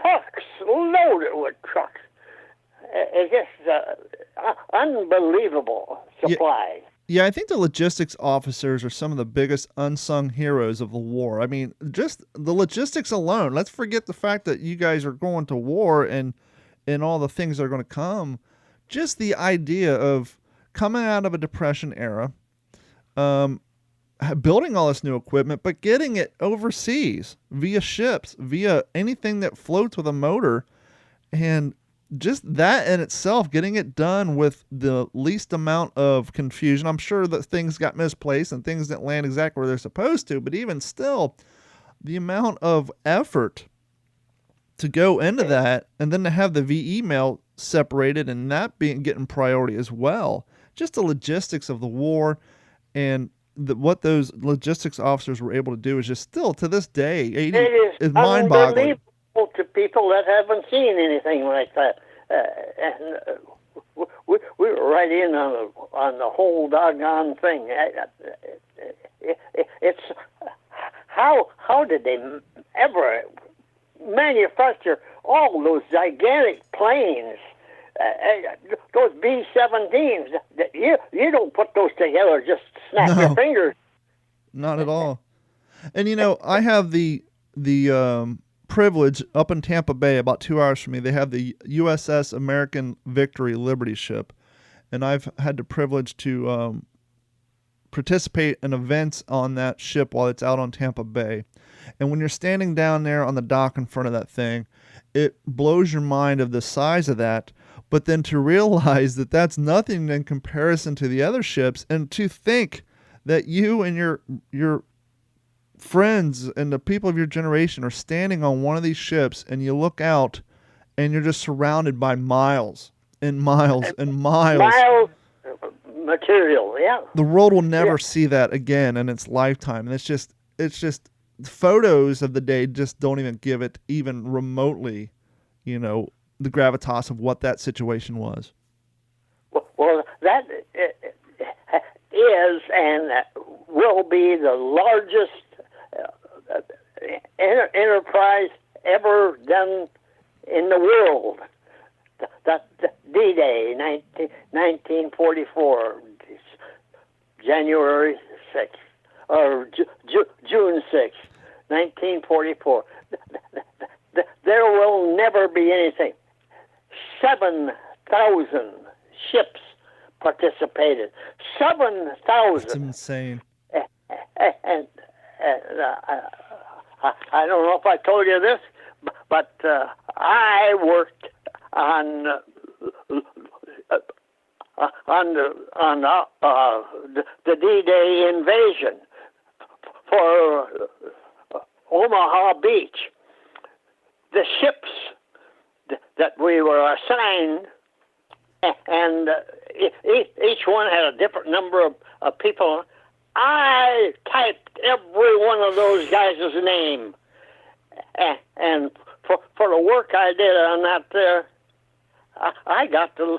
Trucks, loaded with trucks. It's just unbelievable supplies. Yeah, I think the logistics officers are some of the biggest unsung heroes of the war. I mean, just the logistics alone. Let's forget the fact that you guys are going to war and all the things that are going to come. just the idea of coming out of a Depression era, building all this new equipment, but getting it overseas via ships, via anything that floats with a motor, and just that in itself, getting it done with the least amount of confusion. I'm sure that things got misplaced and things didn't land exactly where they're supposed to, but even still, the amount of effort to go into that, and then to have the VE mail separated and that getting priority as well. Just the logistics of the war and what those logistics officers were able to do is just still to this day, it is mind-boggling. Unbelievable to people that haven't seen anything like that. And we were right in on the whole doggone thing. It's how did they ever manufacture all those gigantic planes? Those B-17s, you don't put those together, just snap your fingers. Not at all. And I have the privilege up in Tampa Bay, about 2 hours from me. They have the USS American Victory Liberty ship, and I've had the privilege to participate in events on that ship while it's out on Tampa Bay. And when you're standing down there on the dock in front of that thing, it blows your mind of the size of that. But then to realize that that's nothing in comparison to the other ships, and to think that you and your friends and the people of your generation are standing on one of these ships, and you look out and you're just surrounded by miles and miles and miles. Miles material, yeah. The world will never see that again in its lifetime. And it's just photos of the day just don't even give it even remotely, the gravitas of what that situation was. Well, that is and will be the largest enterprise ever done in the world. That D-Day, 1944, January 6th, or June 6th, 1944. There will never be anything. 7,000 ships participated. 7,000. That's insane. And I don't know if I told you this, but I worked on the D-Day invasion for Omaha Beach. The ships that we were assigned, and each one had a different number of people. I typed every one of those guys' name, and for the work I did on that there, I got the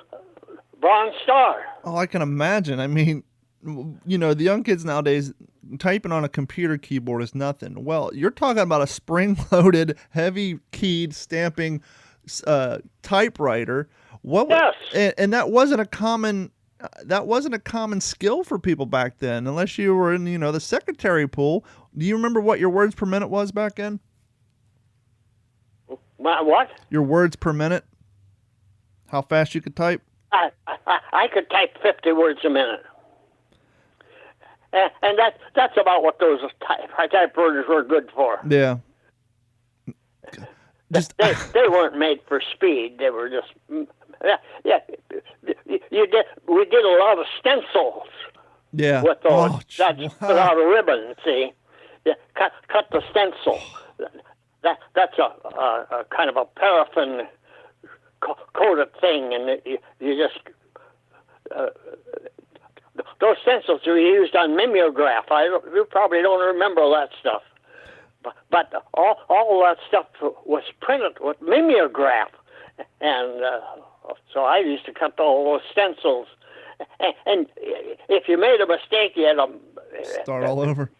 Bronze Star. Oh, I can imagine. I mean, the young kids nowadays, typing on a computer keyboard is nothing. Well, you're talking about a spring-loaded, heavy-keyed stamping typewriter. Yes. And that wasn't a common skill for people back then, unless you were in the secretary pool. Do you remember what your words per minute was back then? What? Your words per minute? How fast you could type? I could type 50 words a minute. And that's about what those typewriters were good for. Yeah. They weren't made for speed. They were just we did a lot of stencils. Yeah. With those. That's without a ribbon. See, cut the stencil. That's a kind of a paraffin coated thing, and you just. Those stencils were used on mimeograph. You probably don't remember that stuff. But all that stuff was printed with mimeograph. And so I used to cut all those stencils. And if you made a mistake, you had to... start all over.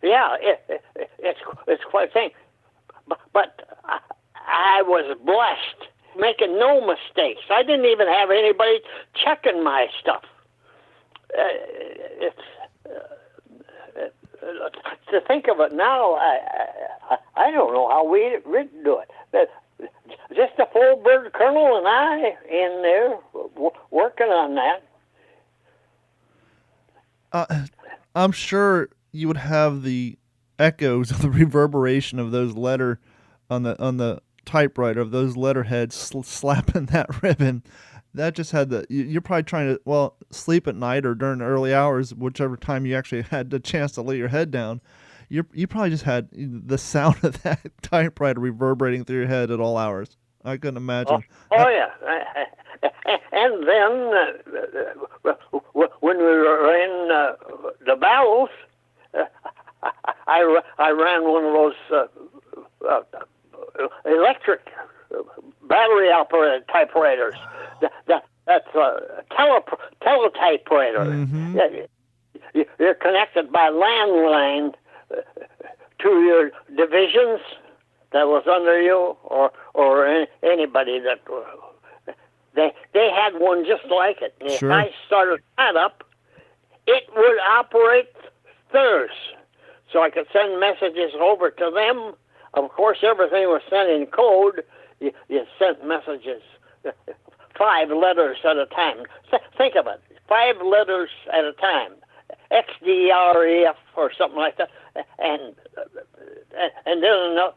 Yeah, it's quite a thing. But I was blessed, making no mistakes. I didn't even have anybody checking my stuff. To think of it now, I don't know how we didn't do it. just a full bird colonel and I in there working on that. I'm sure you would have the echoes of the reverberation of those letter on the typewriter of those letterheads slapping that ribbon. That just had you're probably trying to sleep at night or during the early hours, whichever time you actually had the chance to lay your head down. You probably just had the sound of that typewriter reverberating through your head at all hours. I couldn't imagine. Yeah. And then when we were in the battles, I ran one of those electric battery-operated typewriters. That's a teletypewriter. Mm-hmm. You're connected by landline to your divisions that was under you, or anybody that they had one just like it. And Sure. If I started that up, it would operate theirs, so I could send messages over to them. Of course, everything was sent in code. You sent messages 5 letters at a time. Think of it, 5 letters at a time. XDREF or something like that, and then another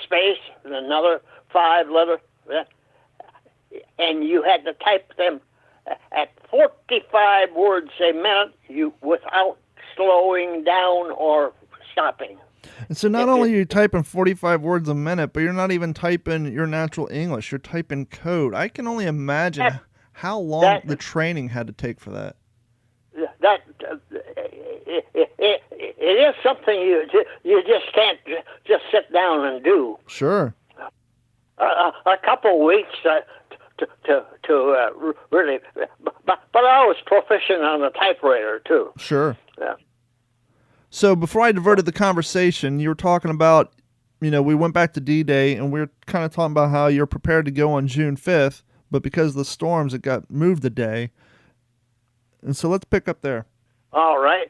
space, and another 5 letters, and you had to type them at 45 words a minute, without slowing down or stopping. And so not only are you typing 45 words a minute, but you're not even typing your natural English. You're typing code. I can only imagine how long the training had to take for that. It is something you just can't just sit down and do. Sure. A couple weeks to really, but I was proficient on the typewriter too. Sure. Yeah. So before I diverted the conversation, you were talking about, we went back to D-Day, and we were kind of talking about how you're prepared to go on June 5th, but because of the storms, it got moved a day. And so let's pick up there. All right.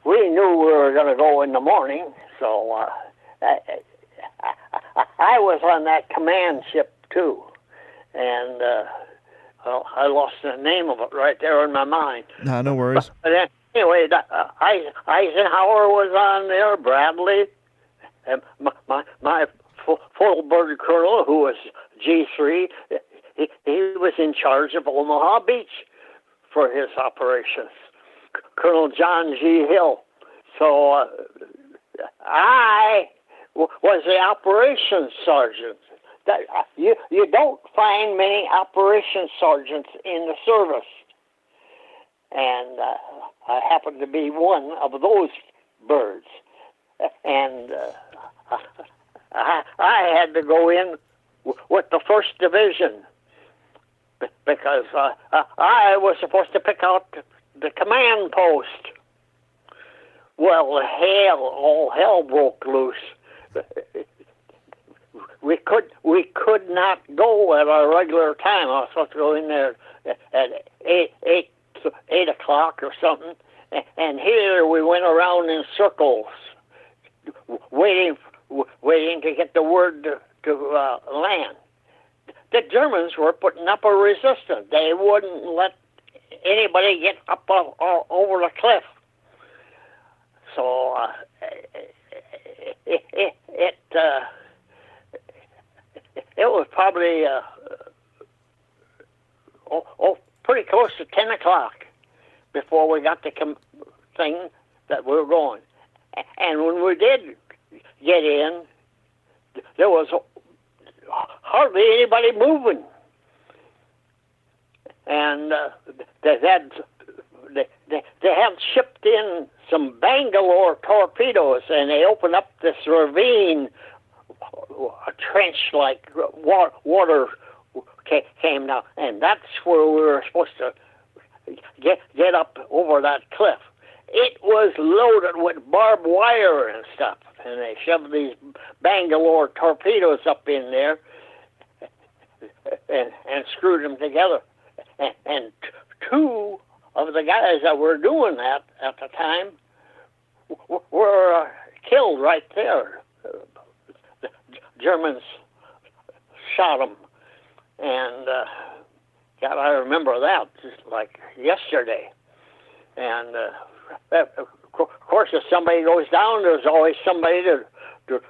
We knew we were going to go in the morning, so I was on that command ship too, and I lost the name of it right there in my mind. Nah, no worries. But anyway, Eisenhower was on there, Bradley, and my full bird colonel, who was G3, he was in charge of Omaha Beach for his operations. Colonel John G. Hill. So I was the operations sergeant. You don't find many operations sergeants in the service. And I happened to be one of those birds. And I had to go in with the 1st Division because I was supposed to pick out the command post. Well, all hell broke loose. We could not go at our regular time. I was supposed to go in there at 8 o'clock or something, and here we went around in circles, waiting to get the word to land. The Germans were putting up a resistance. They wouldn't let anybody get up over the cliff. So it was probably pretty close to 10 o'clock before we got the thing that we were going. And when we did get in, there was hardly anybody moving. And they had shipped in some Bangalore torpedoes, and they opened up this ravine, a trench like water came down, and that's where we were supposed to get up over that cliff. It was loaded with barbed wire and stuff, and they shoved these Bangalore torpedoes up in there and screwed them together. And 2 of the guys that were doing that at the time were killed right there. The Germans shot them. And, God, I remember that just like yesterday. And, of course, if somebody goes down, there's always somebody to do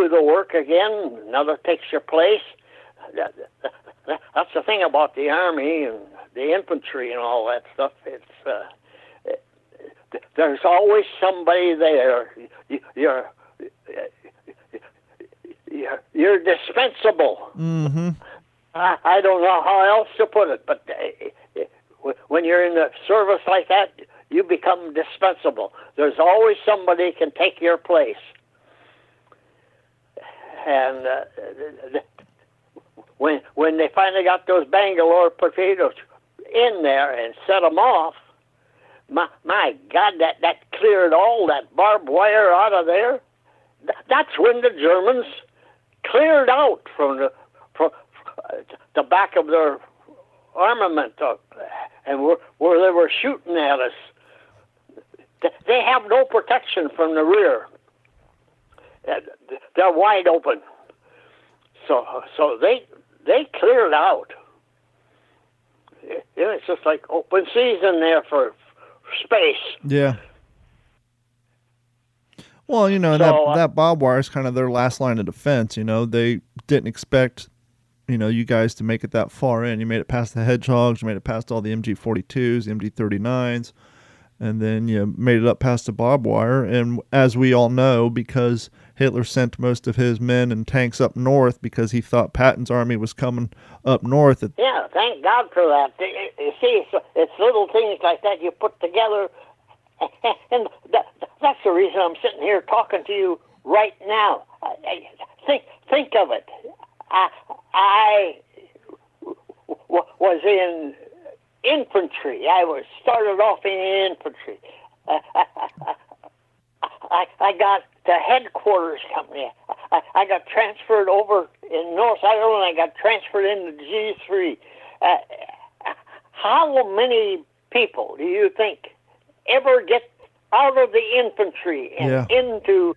the work again. Another takes your place. That's the thing about the Army and the infantry and all that stuff. There's always somebody there. You're dispensable. Mm-hmm. I don't know how else to put it, but when you're in the service like that, you become dispensable. There's always somebody can take your place. And when they finally got those Bangalore potatoes in there and set them off, my God, that cleared all that barbed wire out of there. That's when the Germans cleared out from the back of their armament and where they were shooting at us. They have no protection from the rear. They're wide open. So they cleared out. It's just like open season there for space. Yeah. Well, that barbed wire is kind of their last line of defense. They didn't expect, you guys to make it that far in. You made it past the Hedgehogs, you made it past all the MG-42s, the MG-39s, and then you made it up past the barbed wire. And as we all know, because Hitler sent most of his men and tanks up north because he thought Patton's army was coming up north. Yeah, thank God for that. You see, it's little things like that you put together, and that's the reason I'm sitting here talking to you right now. Think of it. I was in infantry. I started off in infantry. I got the headquarters company. I got transferred over in North Ireland. I got transferred into G3. How many people do you think ever get out of the infantry and into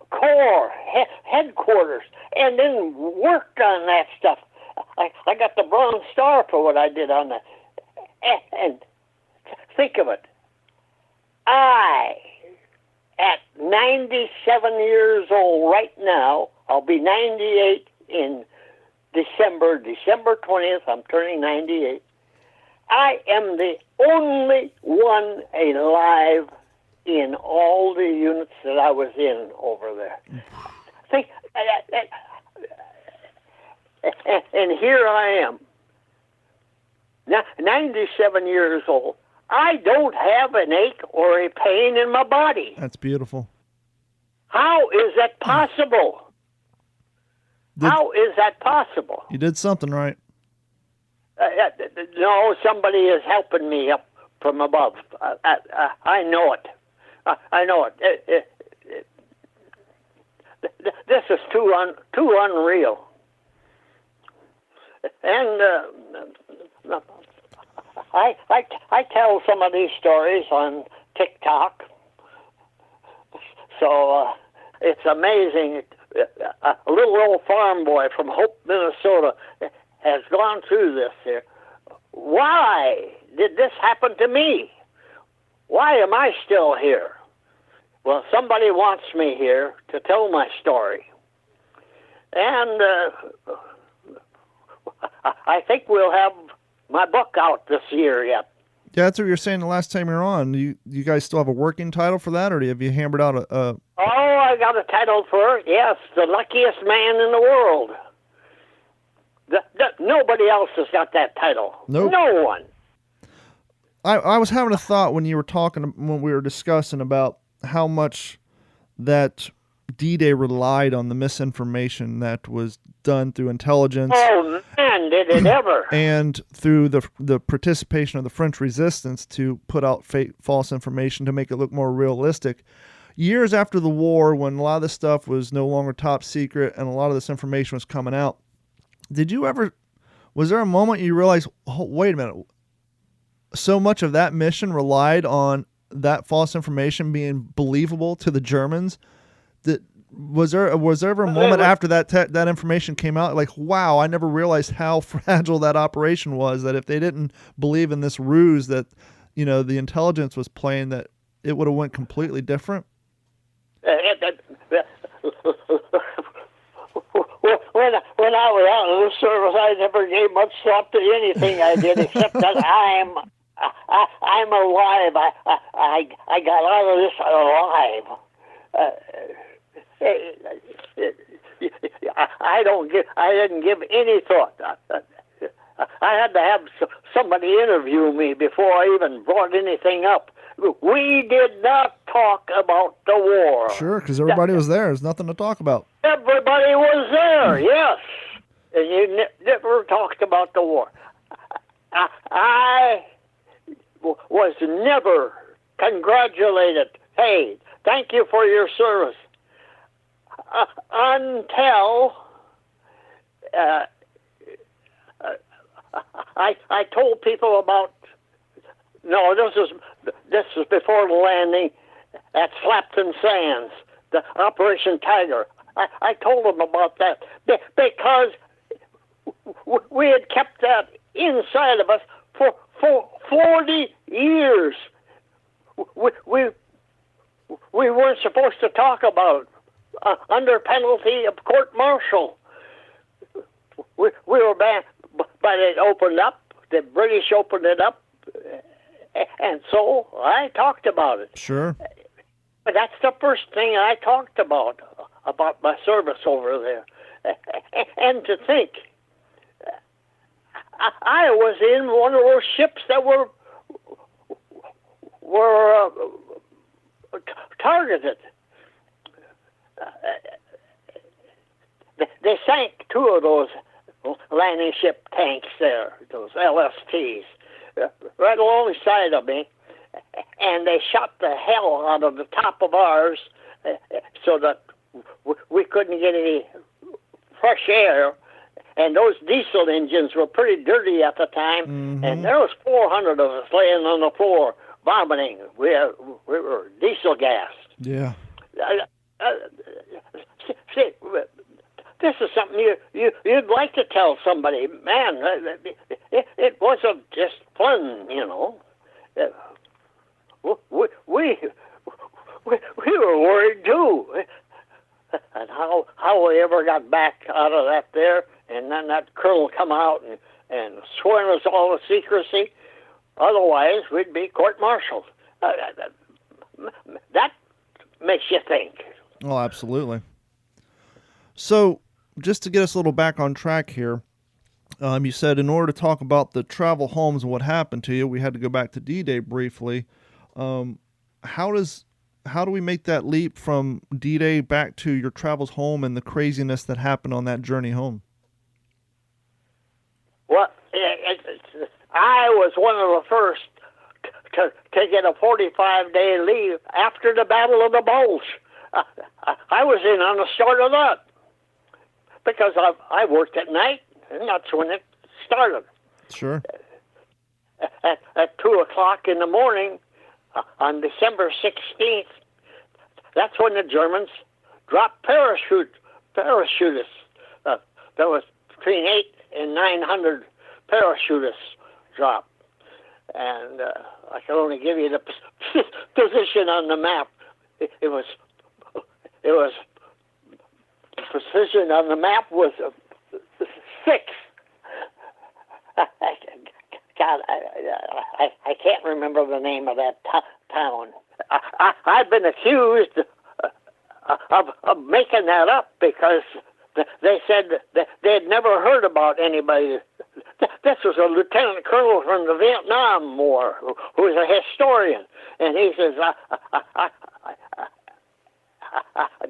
corps headquarters and then worked on that stuff? I got the Bronze Star for what I did on that. And think of it. At 97 years old right now, I'll be 98 in December 20th, I'm turning 98. I am the only one alive in all the units that I was in over there. Think, and here I am, 97 years old. I don't have an ache or a pain in my body. That's beautiful. How is that possible? How is that possible? You did something right. No, somebody is helping me up from above. I know it. I know it. This is too unreal. And I tell some of these stories on TikTok, so it's amazing. A little old farm boy from Hope, Minnesota, has gone through this here. Why did this happen to me? Why am I still here? Well, somebody wants me here to tell my story. And I think we'll have my book out this year yet. Yeah, that's what you were saying the last time you were on. You guys still have a working title for that, or have you hammered out a... Oh, I got a title for it, yes. The Luckiest Man in the World. Nobody else has got that title. Nope. No one. I was having a thought when you were talking, when we were discussing about how much that D-Day relied on the misinformation that was done through intelligence. Oh, man, did it ever. And through the participation of the French resistance to put out false information to make it look more realistic. Years after the war, when a lot of this stuff was no longer top secret and a lot of this information was coming out, was there a moment you realized, oh, wait a minute, so much of that mission relied on that false information being believable to the Germans that Was there ever a moment after that information came out, like, wow, I never realized how fragile that operation was, that if they didn't believe in this ruse that, the intelligence was playing, that it would have went completely different? When I was out of the service, I never gave much thought to anything I did, except that I'm alive. I got out of this alive. I didn't give any thought. I had to have somebody interview me before I even brought anything up. We did not talk about the war. Sure, because everybody was there. There's nothing to talk about. Everybody was there, yes. And you never talked about the war. I was never congratulated. Hey, thank you for your service. Until I told people about. No, this was before the landing at Slapton Sands, the Operation Tiger. I told them about that because we had kept that inside of us for 40 years. We weren't supposed to talk about it under penalty of court-martial. We were banned, but it opened up. The British opened it up, and so I talked about it. Sure. But that's the first thing I talked about my service over there. And to think, I was in one of those ships that were targeted. They sank two of those landing ship tanks there, those LSTs, right alongside of me, and they shot the hell out of the top of ours so that we couldn't get any fresh air. And those diesel engines were pretty dirty at the time, and there was 400 of us laying on the floor vomiting. We were diesel gassed. Yeah. See, this is something you'd like to tell somebody. Man, it wasn't just fun, We were worried too, and how we ever got back out of that there, and then that colonel come out and sworn us all to secrecy. Otherwise, we'd be court-martialed. That makes you think. Oh, absolutely. So, just to get us a little back on track here, you said in order to talk about the travel homes and what happened to you, we had to go back to D-Day briefly. How do we make that leap from D-Day back to your travels home and the craziness that happened on that journey home? Well, I was one of the first to get a 45-day leave after the Battle of the Bulge. I was in on the start of that because I worked at night, and that's when it started. Sure. At 2 o'clock in the morning on December 16th, that's when the Germans dropped parachutists. There was between 800 and 900 parachutists dropped. And I can only give you the position on the map. It was position on the map was 6. God, I can't remember the name of that town. I've been accused of making that up because they said that they had never heard about anybody. This was a lieutenant colonel from the Vietnam War who was a historian, and he says,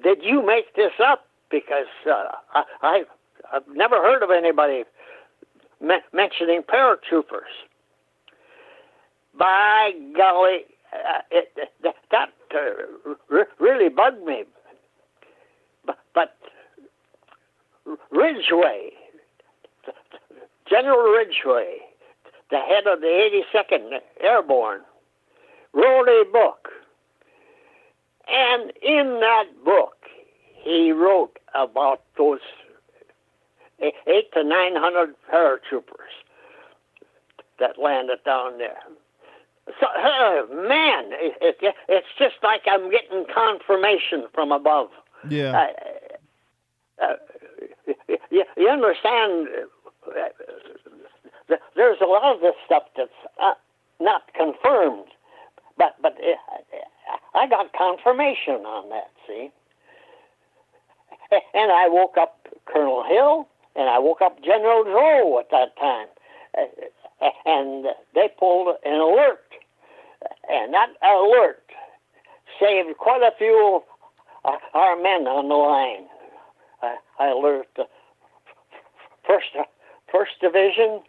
"Did you make this up?" Because I've never heard of anybody mentioning paratroopers. By golly, that really bugged me. But Ridgway, General Ridgway, the head of the 82nd Airborne, wrote a book. And in that book, he wrote about those 800 to 900 paratroopers that landed down there. So, man, it's just like I'm getting confirmation from above. Yeah. You understand? There's a lot of this stuff that's not confirmed, but I got confirmation on that. See, and I woke up Colonel Hill, and I woke up General Dro at that time, and they pulled an alert, and that alert saved quite a few of our men on the line. I alerted the first division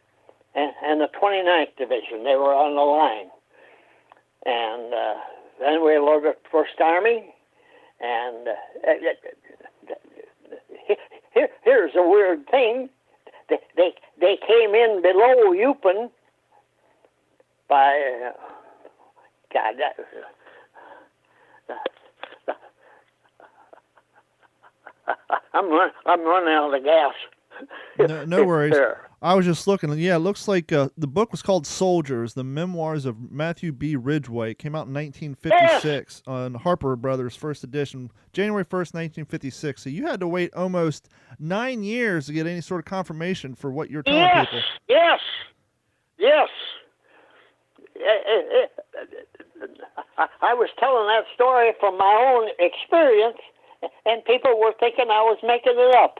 and the 29th division. They were on the line, and then we alerted First Army, and here's a weird thing. They came in below Eupen by God. I'm running out of gas. No worries. I was just looking. Yeah, it looks like the book was called Soldiers, The Memoirs of Matthew B. Ridgway. It came out in 1956 on Harper Brothers, first edition, January 1st, 1956. So you had to wait almost 9 years to get any sort of confirmation for what you're telling people. Yes. I was telling that story from my own experience, and people were thinking I was making it up.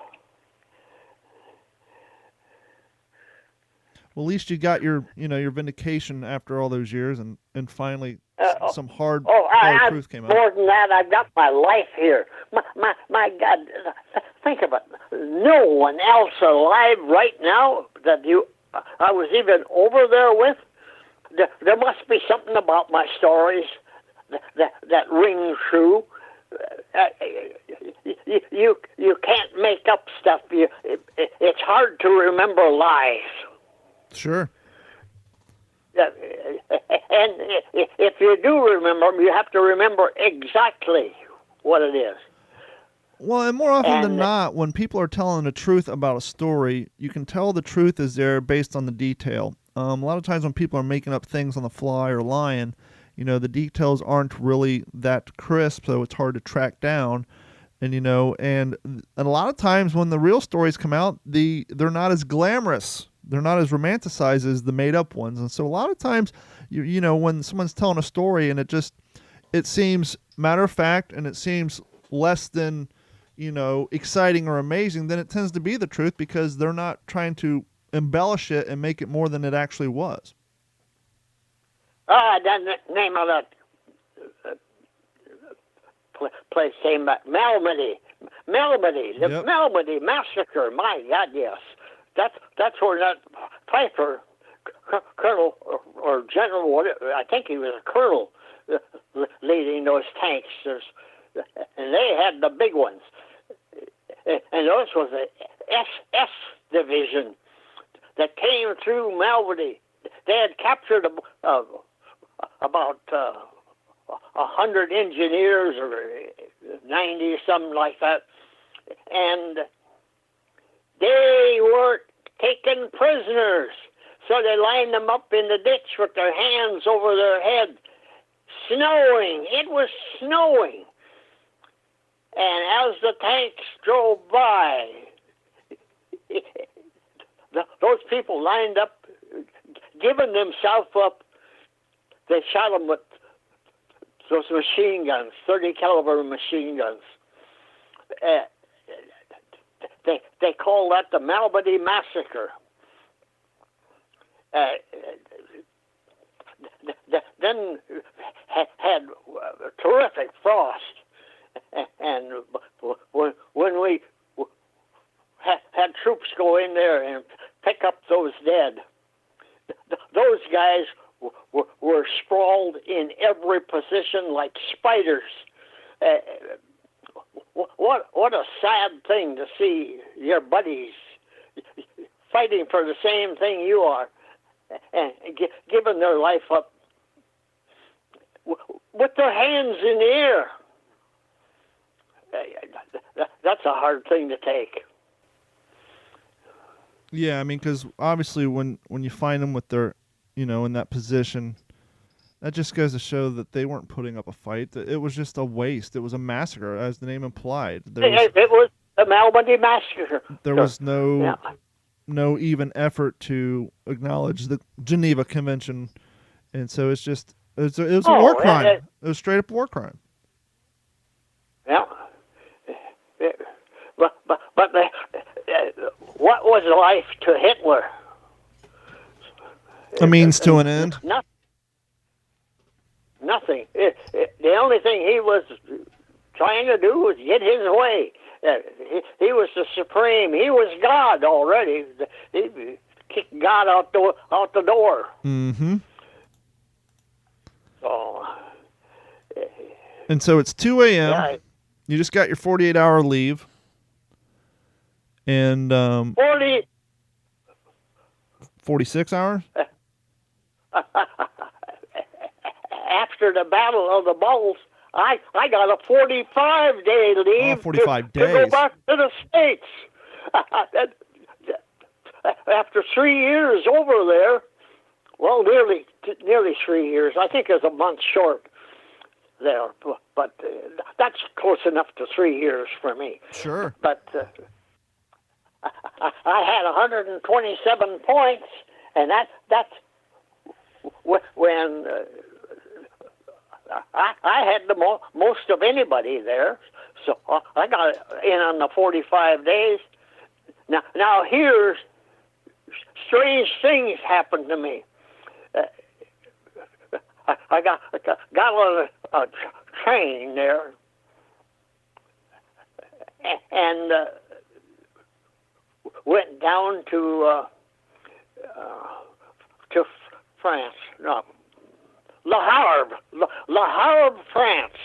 Well, at least you got your vindication after all those years, and finally some hard truth came out. More than that, I've got my life here. My God, think of it. No one else alive right now that I was even over there with. There must be something about my stories that ring true. You can't make up stuff. It's hard to remember lies. Sure. And if you do remember them, you have to remember exactly what it is. Well, and more often than not, when people are telling the truth about a story, you can tell the truth is there based on the detail. A lot of times when people are making up things on the fly or lying, the details aren't really that crisp, so it's hard to track down. And and a lot of times when the real stories come out, they're not as glamorous. They're not as romanticized as the made-up ones. And so a lot of times, when someone's telling a story and it seems matter of fact and it seems less than, exciting or amazing, then it tends to be the truth because they're not trying to embellish it and make it more than it actually was. The name of that place came back. Malmedy. The Yep. Malmedy Massacre. My God, yes. That's where that Pfeiffer, colonel or general, whatever, I think he was a colonel, leading those tanks. And they had the big ones. And those was the SS division that came through Malmedy. They had captured about 100 engineers or 90, something like that. And they were taken prisoners. So they lined them up in the ditch with their hands over their head. Snowing. It was snowing. And as the tanks drove by, those people lined up, giving themselves up. They shot them with those machine guns, 30 caliber machine guns. They call that the Malmedy Massacre. Then had terrific frost, and when we had troops go in there and pick up those dead, those guys were sprawled in every position like spiders. What a sad thing to see your buddies fighting for the same thing you are and giving their life up with their hands in the air. that's a hard thing to take. Yeah, I mean, because obviously when you find them with their, in that position, that just goes to show that they weren't putting up a fight. It was just a waste. It was a massacre, as the name implied. It was a Malmedy massacre. There was no even effort to acknowledge the Geneva Convention, and so it was a war crime. It was straight up war crime. Yeah. But what was life to Hitler? A means to an end. Nothing. The only thing he was trying to do was get his way. He was the supreme. He was God already. He kicked God out the door. Mm-hmm. So. And so it's 2 a.m. Yeah. You just got your 48-hour leave. And 46 hours? After the Battle of the Bulge, I got a 45-day leave 45 to go back to the States. After 3 years over there, well, nearly 3 years. I think it was a month short there, but that's close enough to 3 years for me. Sure. But I had 127 points, and that's when I had the most of anybody there. So I got in on the 45 days. Now here's strange things happened to me. I got on a train there, and went down to France. No, Le Havre, France.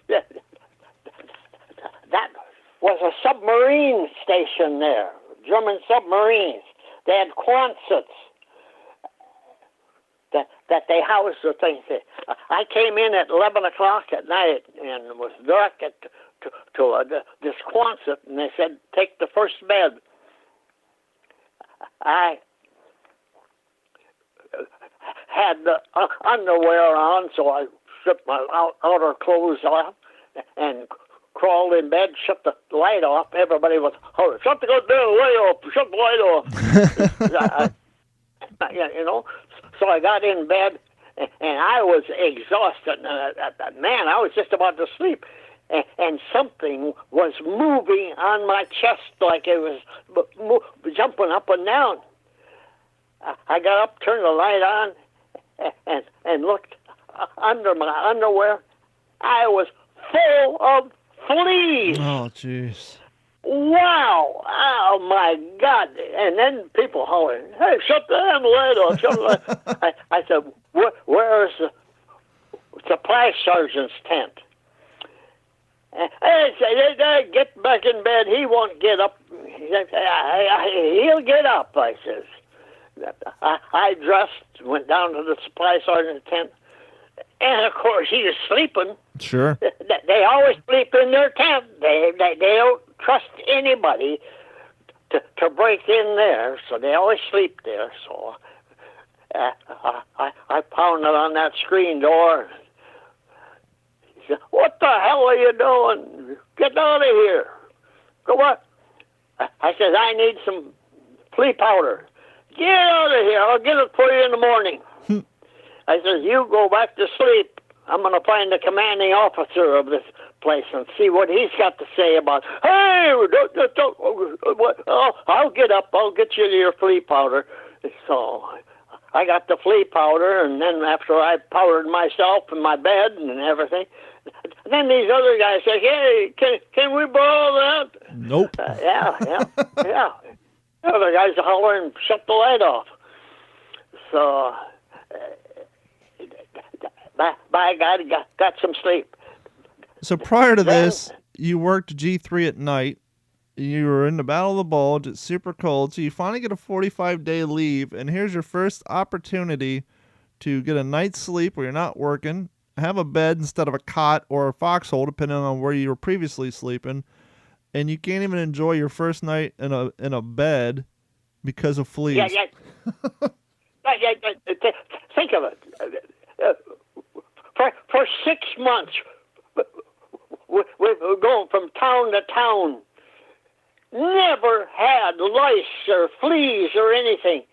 That was a submarine station there. German submarines. They had Quonsets that they housed the things. I came in at 11 o'clock at night and was directed to this Quonset, and they said, take the first bed. I had the underwear on, so I stripped my outer clothes off and crawled in bed, shut the light off. Everybody was, oh, shut the goddamn light off, shut the light off. So I got in bed, and I was exhausted. Man, I was just about to sleep. And something was moving on my chest like it was jumping up and down. I got up, turned the light on, and looked under my underwear. I was full of fleas. Oh, jeez. Wow! Oh, my God. And then people hollering, hey, shut the damn light off. Shut the light. I said, where's the supply sergeant's tent? I said, get back in bed. He won't get up. He'll get up, I says. I dressed, went down to the supply sergeant's tent, and of course he was sleeping. Sure. They always sleep in their tent. They don't trust anybody to break in there, so they always sleep there. So I pounded on that screen door. He said, what the hell are you doing? Get out of here. Go what? I said, I need some flea powder. Get out of here. I'll get it for you in the morning. I said, you go back to sleep. I'm going to find the commanding officer of this place and see what he's got to say about, hey, I'll get up. I'll get you your flea powder. So I got the flea powder, and then after I powdered myself and my bed and everything, then these other guys said, hey, can we borrow that? Nope. Yeah. The other guys holler and shut the light off. So, by God, got some sleep. So prior to this, you worked G3 at night. You were in the Battle of the Bulge. It's super cold. So you finally get a 45-day leave, and here's your first opportunity to get a night's sleep where you're not working, have a bed instead of a cot or a foxhole, depending on where you were previously sleeping, and you can't even enjoy your first night in a bed because of fleas. Yeah. Think of it. For 6 months, we're going from town to town. Never had lice or fleas or anything.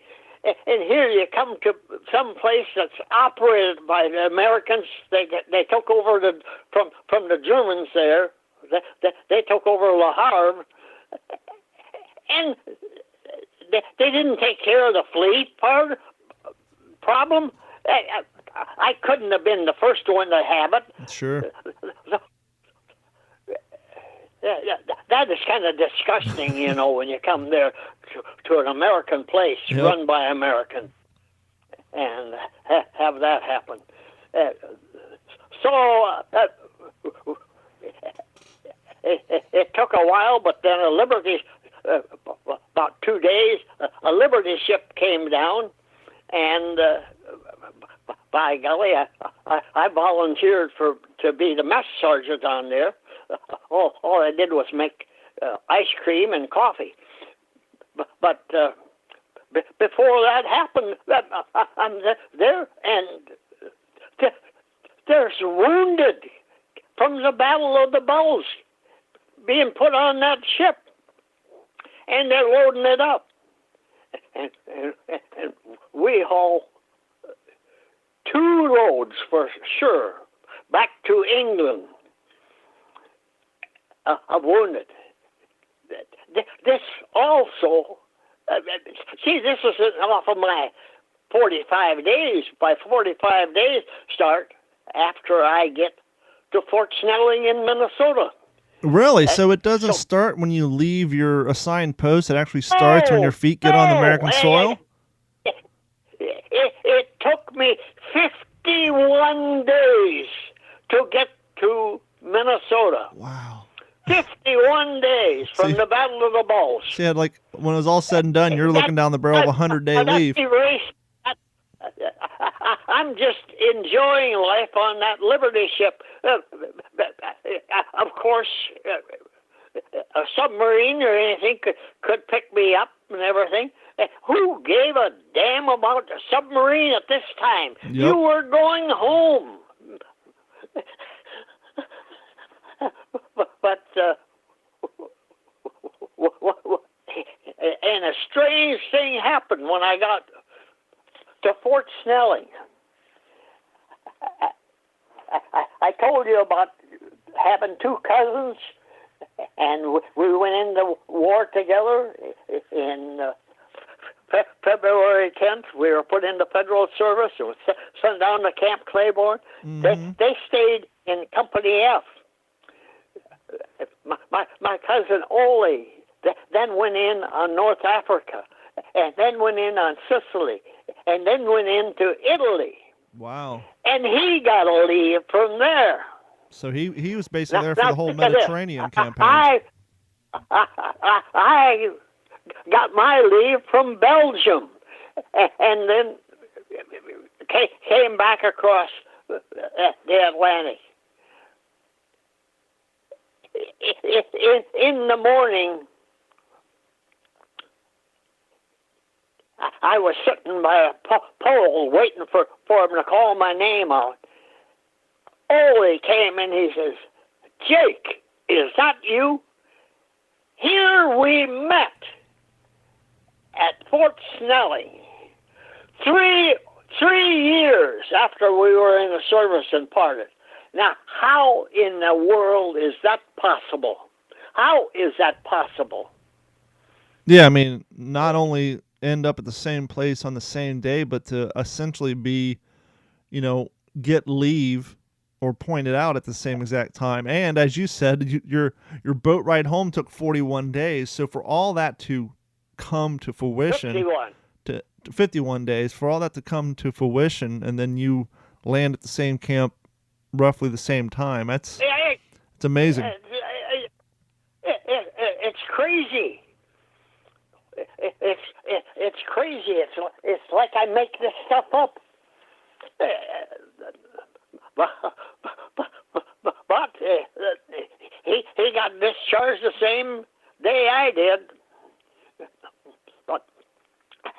And here you come to some place that's operated by the Americans. They took over from the Germans there. They took over Le Havre, and they didn't take care of the flea problem. I couldn't have been the first one to have it. Sure. That is kind of disgusting, when you come there to an American place run by Americans and have that happen. It took a while, but then about 2 days, a Liberty ship came down, and by golly, I volunteered to be the mess sergeant on there. All I did was make ice cream and coffee. But before that happened, I'm there, and there's wounded from the Battle of the Bulge being put on that ship, and they're loading it up. And we haul 2 loads for sure back to England of wounded. This also, this is off of my 45 days. By 45 days start after I get to Fort Snelling in Minnesota. Really? So it doesn't start when you leave your assigned post. It actually starts when your feet get on American soil? It took me 51 days to get to Minnesota. Wow. 51 days from the Battle of the Bulge. See, like, when it was all said and done, you're looking down the barrel of a 100-day leave. I'm just enjoying life on that Liberty ship. Of course, a submarine or anything could pick me up and everything. Who gave a damn about a submarine at this time? Yep. You were going home. But and a strange thing happened when I got to Fort Snelling. I told you about having 2 cousins, and we went into war together. In February 10th, we were put into federal service and was sent down to Camp Claiborne. Mm-hmm. They stayed in Company F. My cousin Ole then went in on North Africa, and then went in on Sicily, and then went into Italy. Wow. And he got a leave from there. So he was basically there for the whole Mediterranean campaign. I got my leave from Belgium, and then came back across the Atlantic. In the morning, I was sitting by a pole waiting for him to call my name out. Ole came and he says, "Jake, is that you? Here we met at Fort Snelling 3 years after we were in the service and parted. Now, how in the world is that possible? How is that possible?" Yeah, I mean, not only end up at the same place on the same day, but to essentially be, get leave or pointed out at the same exact time. And as you said, your boat ride home took 41 days. So for all that to come to fruition, 51 days, for all that to come to fruition, and then you land at the same camp roughly the same time. It's amazing. It's crazy. It's crazy. It's like I make this stuff up. But he got discharged the same day I did.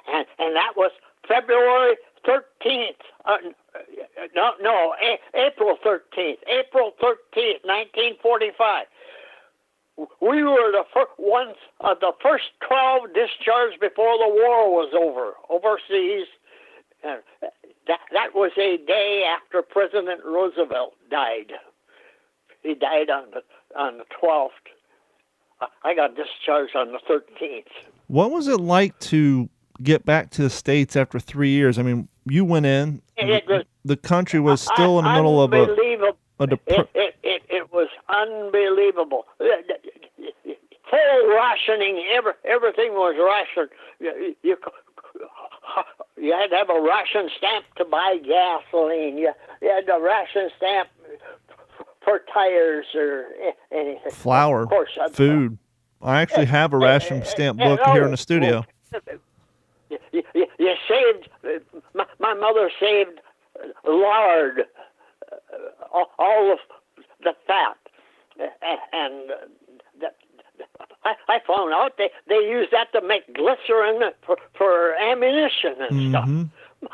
And that was February 13th. April 13th. April 13th, 1945. We were the first 12 discharged before the war was over, overseas. That was a day after President Roosevelt died. He died on the 12th. I got discharged on the 13th. What was it like to get back to the States after 3 years? I mean, you went in. The country was still in the middle of a It was unbelievable. Full rationing. Everything was rationed. You had to have a ration stamp to buy gasoline. You had a ration stamp for tires or anything. Flour, of course, food. I actually have a ration stamp book here in the studio. You saved. My mother saved lard, all of the fat, and I found out they use that to make glycerin for ammunition and stuff.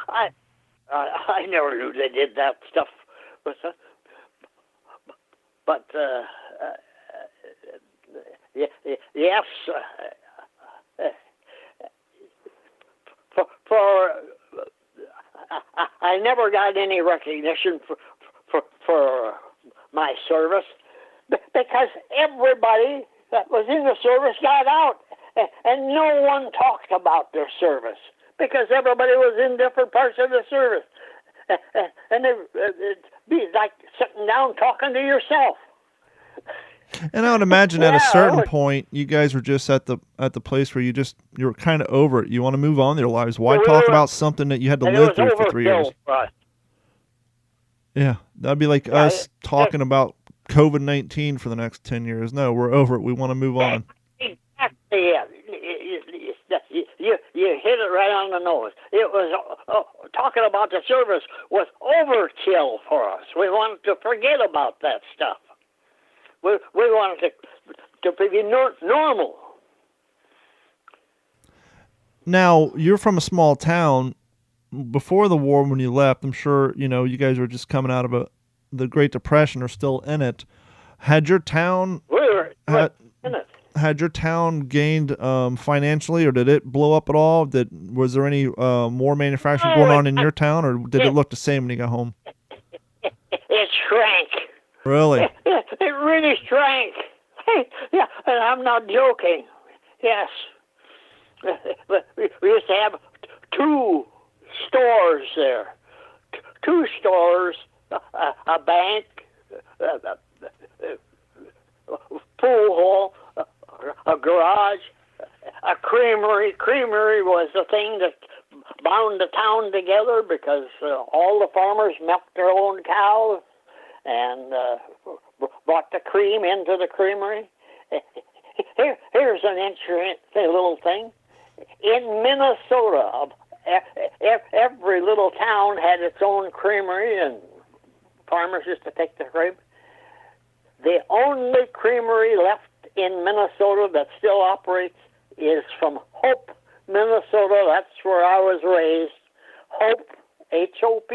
I never knew they did that stuff, but yes. I never got any recognition for my service because everybody that was in the service got out, and no one talked about their service because everybody was in different parts of the service, and it'd be like sitting down talking to yourself. And I would imagine at a certain point, you guys were just at the place where you were kind of over it. You want to move on with your lives. Why talk about something that you had to live through for 3 years? Yeah, that'd be like us talking about COVID-19 for the next 10 years. No, we're over it. We want to move on. Exactly. You hit it right on the nose. It was talking about the service was overkill for us. We wanted to forget about that stuff. We wanted to be normal. Now, you're from a small town. Before the war, when you left, I'm sure, you guys were just coming out of the Great Depression or still in it. Had your town in it. Had your town gained financially, or did it blow up at all? Was there any more manufacturing going on in your town, or did it look the same when you got home? It shrank. Really? It really shrank. Yeah, and I'm not joking. Yes. We used to have 2 stores there. 2 stores, a bank, pool hall, a garage, a creamery. Creamery was the thing that bound the town together because all the farmers milked their own cows and brought the cream into the creamery. Here's an interesting little thing. In Minnesota, every little town had its own creamery, and farmers used to take the cream. The only creamery left in Minnesota that still operates is from Hope, Minnesota. That's where I was raised. Hope, Hope,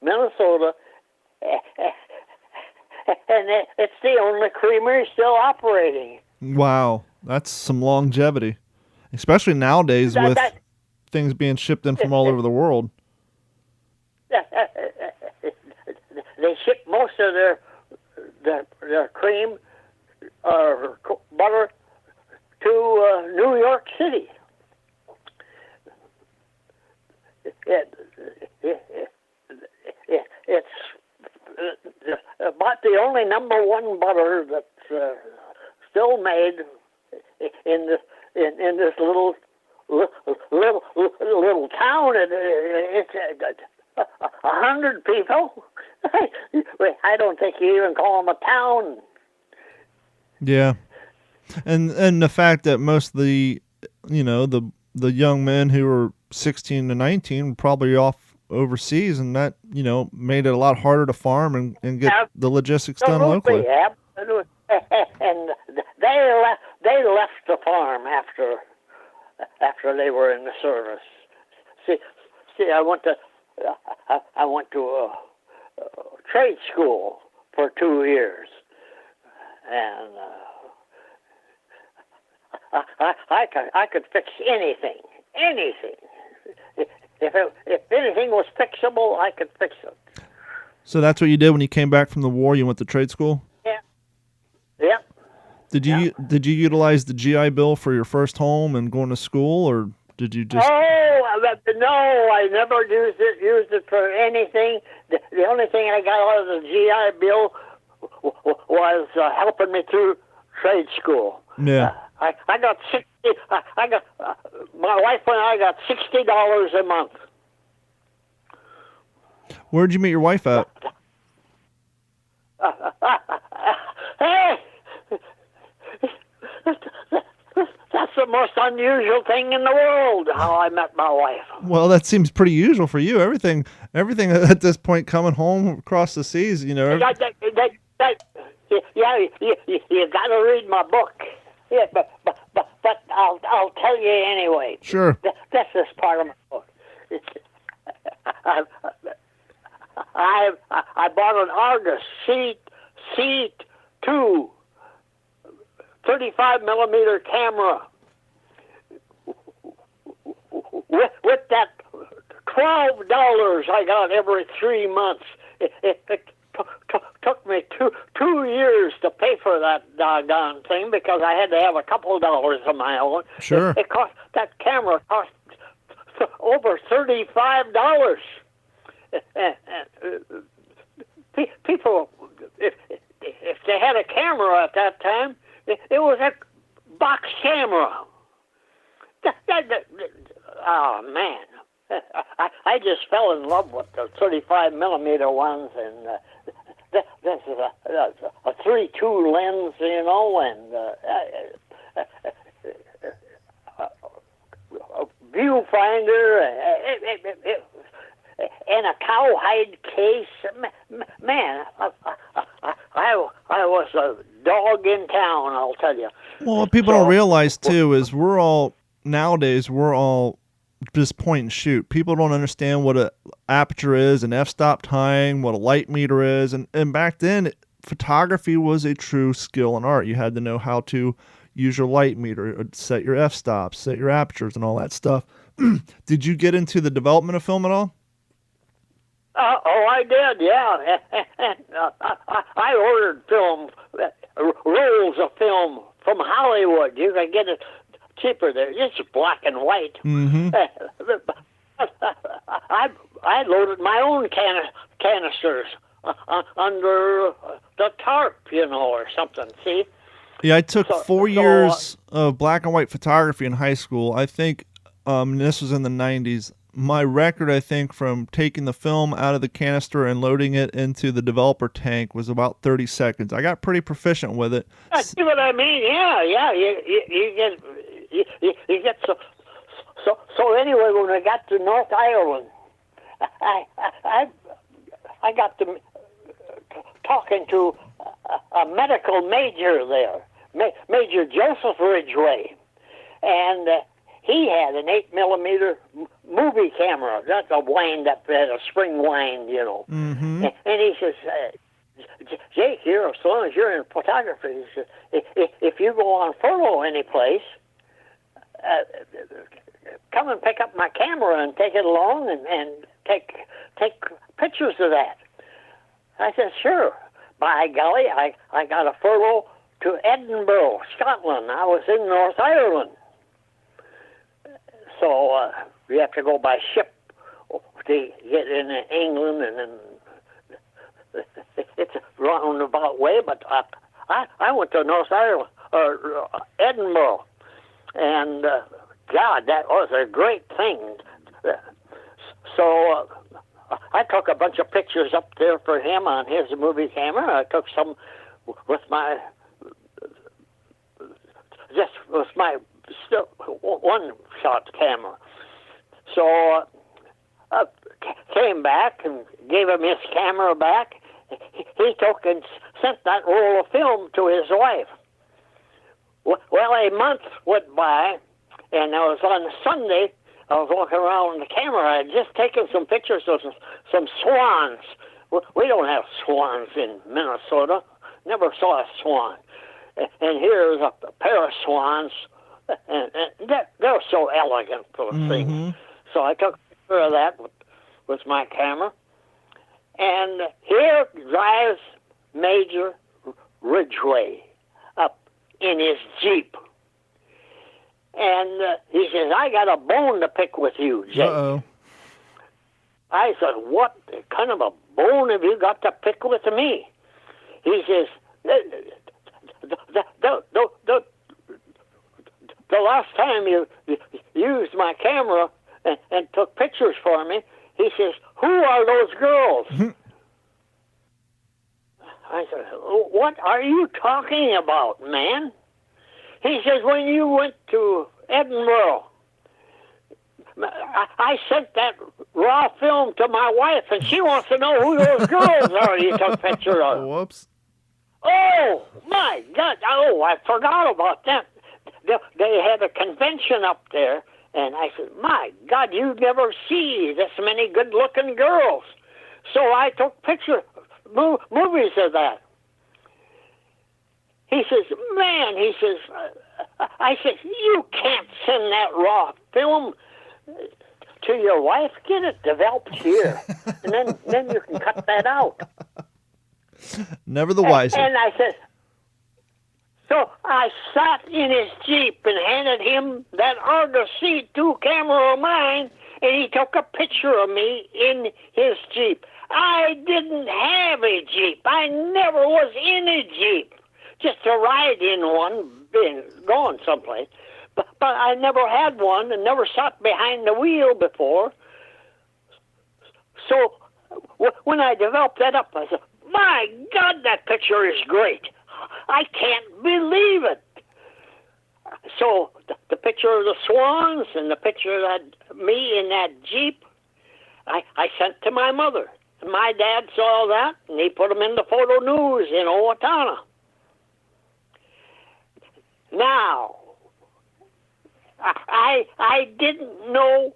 Minnesota. And it's the only creamery still operating. Wow, that's some longevity, especially nowadays with things being shipped in from all over the world. They ship most of their cream or butter to New York City. It's about the only #1 butter that's still made in this little town. It's 100 people. I don't think you even call them a town. Yeah, and the fact that most of the the young men who were 16 to 19 were probably off overseas, and that made it a lot harder to farm and get the logistics done locally. And they left the farm after they were in the service. See, I went to a trade school for 2 years, and I could fix anything. If anything was fixable, I could fix it. So that's what you did when you came back from the war? You went to trade school? Yeah. Yep. Did you utilize the GI Bill for your first home and going to school, or did you just? No, I never used it for anything. The only thing I got out of the GI Bill was helping me through trade school. Yeah. I got my wife and I got $60 a month. Where'd you meet your wife at? Hey, that's the most unusual thing in the world, how I met my wife. Well, that seems pretty usual for you. Everything at this point, coming home across the seas, you know. Yeah, you got to read my book. Yeah, but I'll tell you anyway. Sure. That's just part of my book. I bought an Argus C2 35 millimeter camera with that $12 I got every 3 months. It took me two years to pay for that doggone thing because I had to have a couple of dollars of my own. Sure. That camera cost over $35. People, if they had a camera at that time, it was a box camera. Oh man, I just fell in love with the 35 millimeter ones, and this is a 3.2 lens, you know, and a viewfinder, and a cowhide case. Man, I was a dog in town, I'll tell you. Well, what people don't realize too is nowadays we're all just point and shoot. People don't understand what a aperture is, an f-stop time, what a light meter is, and back then photography was a true skill and art. You had to know how to use your light meter, set your f-stops, set your apertures, and all that stuff. Did you get into the development of film at all? I did, yeah. I ordered film, rolls of film from Hollywood. You can get it cheaper there. It's black and white. Mm-hmm. I loaded my own canisters under the tarp, you know, or something, see? Yeah, I took 4 years of black and white photography in high school. I think this was in the 90s. My record, I think, from taking the film out of the canister and loading it into the developer tank was about 30 seconds. I got pretty proficient with it. See what I mean? Yeah. You get so anyway. When I got to North Ireland, I got to talking to a medical major there, Major Joseph Ridgway, and he had an 8 millimeter movie camera. That's a wind up, had a spring wind, you know. Mm-hmm. And he says, Jake, as long as you're in photography, he says, if you go on furlough any place, come and pick up my camera and take it along and take pictures of that. I said, sure. By golly, I got a furlough to Edinburgh, Scotland. I was in North Ireland. So you have to go by ship to get in England, and then it's a roundabout way. But I went to North Ireland, or Edinburgh, and God, that was a great thing. So I took a bunch of pictures up there for him on his movie camera. I took some with my still one-shot camera. So came back and gave him his camera back. He took and sent that roll of film to his wife. Well, a month went by, and I was on Sunday. I was walking around with the camera. I had just taken some pictures of some swans. We don't have swans in Minnesota. Never saw a swan. And here's a pair of swans, and they're so elegant, those things. So I took a picture of that with my camera. And here drives Major Ridgway up in his Jeep. And he says, I got a bone to pick with you, Jake. Uh-oh. I said, what kind of a bone have you got to pick with me? He says, the last time you used my camera and took pictures for me, he says, who are those girls? I said, what are you talking about, man? He says, when you went to Edinburgh, I sent that raw film to my wife, and she wants to know who those girls are you took picture of. Whoops. Oh, my God. Oh, I forgot about that. They had a convention up there, and I said, my God, you never see this many good-looking girls. So I took movies of that. He says, man, I said, you can't send that raw film to your wife. Get it developed here, and then you can cut that out. Never the wiser. And I said, so I sat in his Jeep and handed him that Argus C2 camera of mine, and he took a picture of me in his Jeep. I didn't have a Jeep. I never was in a Jeep. Just to ride in one, being going someplace. But I never had one and never sat behind the wheel before. So when I developed that up, I said, my God, that picture is great. I can't believe it. So the picture of the swans and the picture of me in that Jeep, I sent to my mother. And my dad saw that, and he put them in the Photo News in Owatonna. Now, I didn't know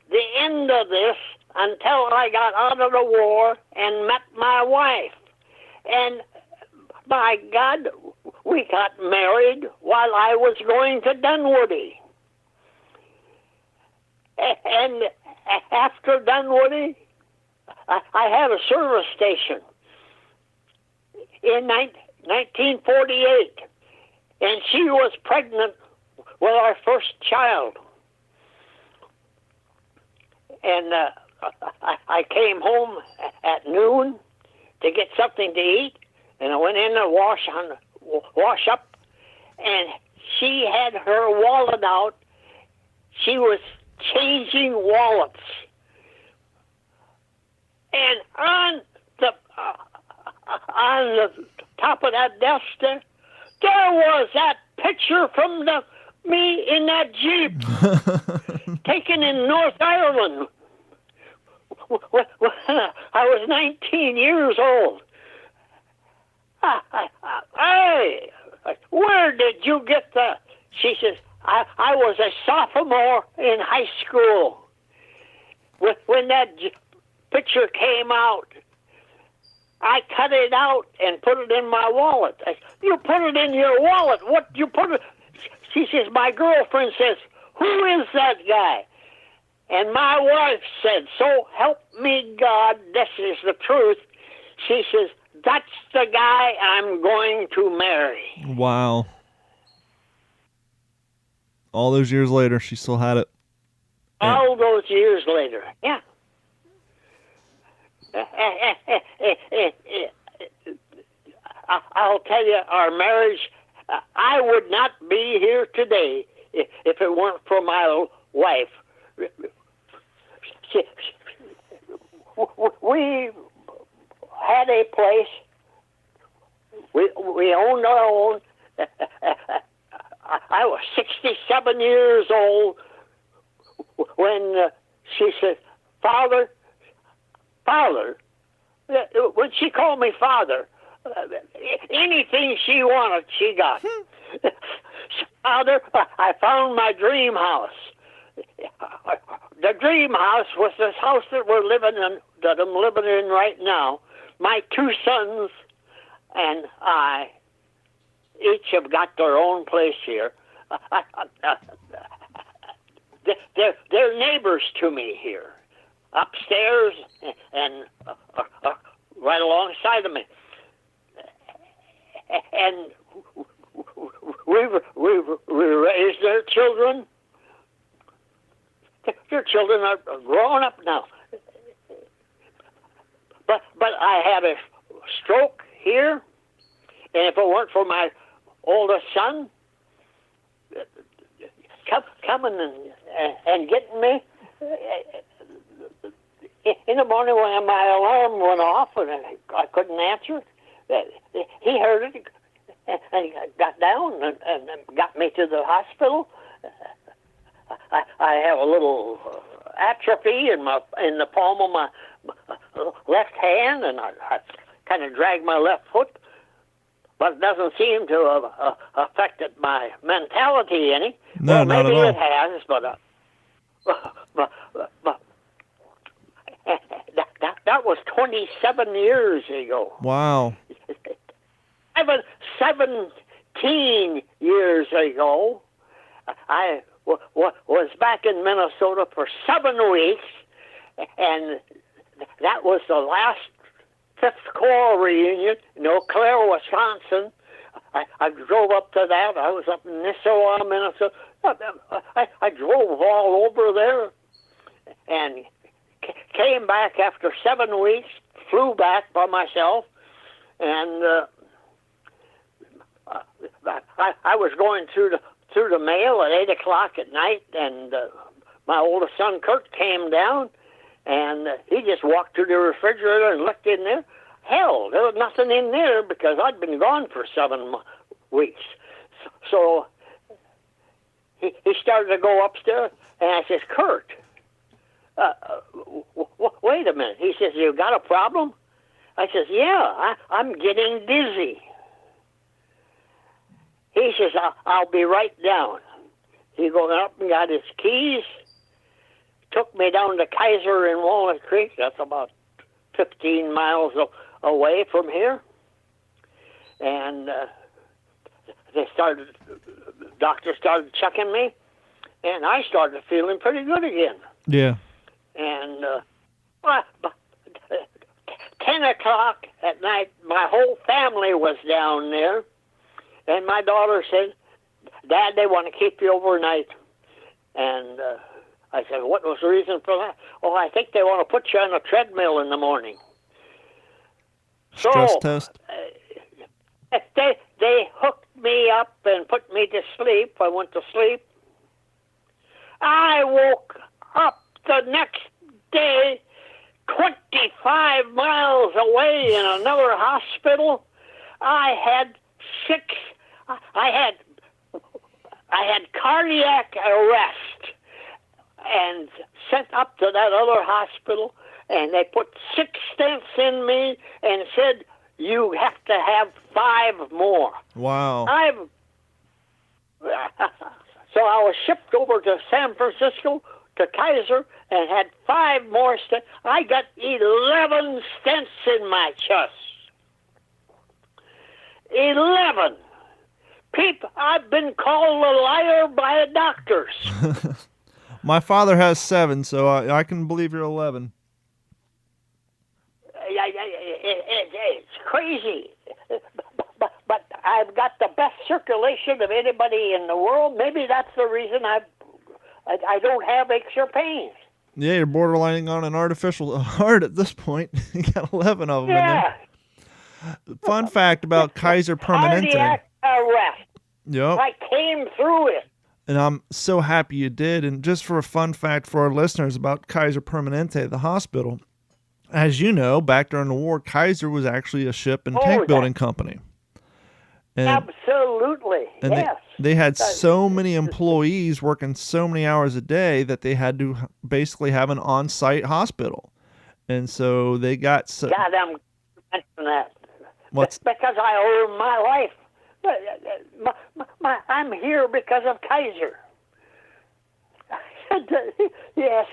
the end of this until I got out of the war and met my wife. And by God, we got married while I was going to Dunwoody. And after Dunwoody, I had a service station in 1948. And she was pregnant with our first child. And I came home at noon to get something to eat, and I went in to wash up, and she had her wallet out. She was changing wallets. And on the top of that desk there was that picture from me in that Jeep, taken in North Ireland. When I was 19 years old. Hey, where did you get that? She says, I was a sophomore in high school. When that picture came out, I cut it out and put it in my wallet. You put it in your wallet. What you put it? She says, my girlfriend says, who is that guy? And my wife said, so help me God, this is the truth. She says, that's the guy I'm going to marry. Wow. All those years later, she still had it. All those years later, yeah. I'll tell you, our marriage, I would not be here today if it weren't for my wife. We had a place. We owned our own. I was 67 years old when she said, Father, when she called me father, Anything she wanted, she got. Father, I found my dream house. The dream house was this house that we're living in, that I'm living in right now. My 2 sons and I each have got their own place here. They're neighbors to me here, upstairs and right alongside of me. And we've raised their children. Their children are grown up now. But I had a stroke here, and if it weren't for my oldest son coming and getting me in the morning when my alarm went off and I couldn't answer it, he heard it and got down and got me to the hospital. I have a little atrophy in the palm of my left hand, and I kind of drag my left foot, but it doesn't seem to have affected my mentality any. No, well, not maybe at all. it has, but that was 27 years ago. Wow. 17 years ago, I was back in Minnesota for 7 weeks, and that was the last 5th Corps reunion in Eau Claire, Wisconsin. I drove up to that. I was up in Nisswa, Minnesota. I drove all over there and came back after 7 weeks, flew back by myself, and I was going through the mail at 8 o'clock at night, and my oldest son, Kurt, came down, and he just walked to the refrigerator and looked in there. Hell, there was nothing in there because I'd been gone for 7 weeks. So he started to go upstairs, and I says, Kurt, wait a minute. He says, you got a problem? I says, yeah, I'm getting dizzy. He says, I'll be right down. He goes up and got his keys, took me down to Kaiser in Walnut Creek. That's about 15 miles away from here. And doctor started checking me, and I started feeling pretty good again. Yeah. And 10 o'clock at night, my whole family was down there. And my daughter said, Dad, they want to keep you overnight. And I said, what was the reason for that? Oh, I think they want to put you on a treadmill in the morning. Stress test. They hooked me up and put me to sleep. I went to sleep. I woke up the next day 25 miles away in another hospital. I had cardiac arrest and sent up to that other hospital, and they put 6 stents in me and said, you have to have 5 more. Wow. So I was shipped over to San Francisco, to Kaiser, and had 5 more stents. I got 11 stents in my chest. 11. People, I've been called a liar by the doctors. My father has 7, so I can believe you're 11. It's crazy. But I've got the best circulation of anybody in the world. Maybe that's the reason I don't have aches or pains. Yeah, you're borderlining on an artificial heart at this point. You got 11 of them in Yeah. there. Fun fact about Kaiser Permanente. Cardiac arrest. Yep. I came through it. And I'm so happy you did. And just for a fun fact for our listeners about Kaiser Permanente, the hospital, as you know, back during the war, Kaiser was actually a ship and tank building company. And, Absolutely, and yes. They had so many employees working so many hours a day that they had to basically have an on-site hospital. And so they got... God, I'm mentioning that. What's... Because I owe him my life. I'm here because of Kaiser. Yes.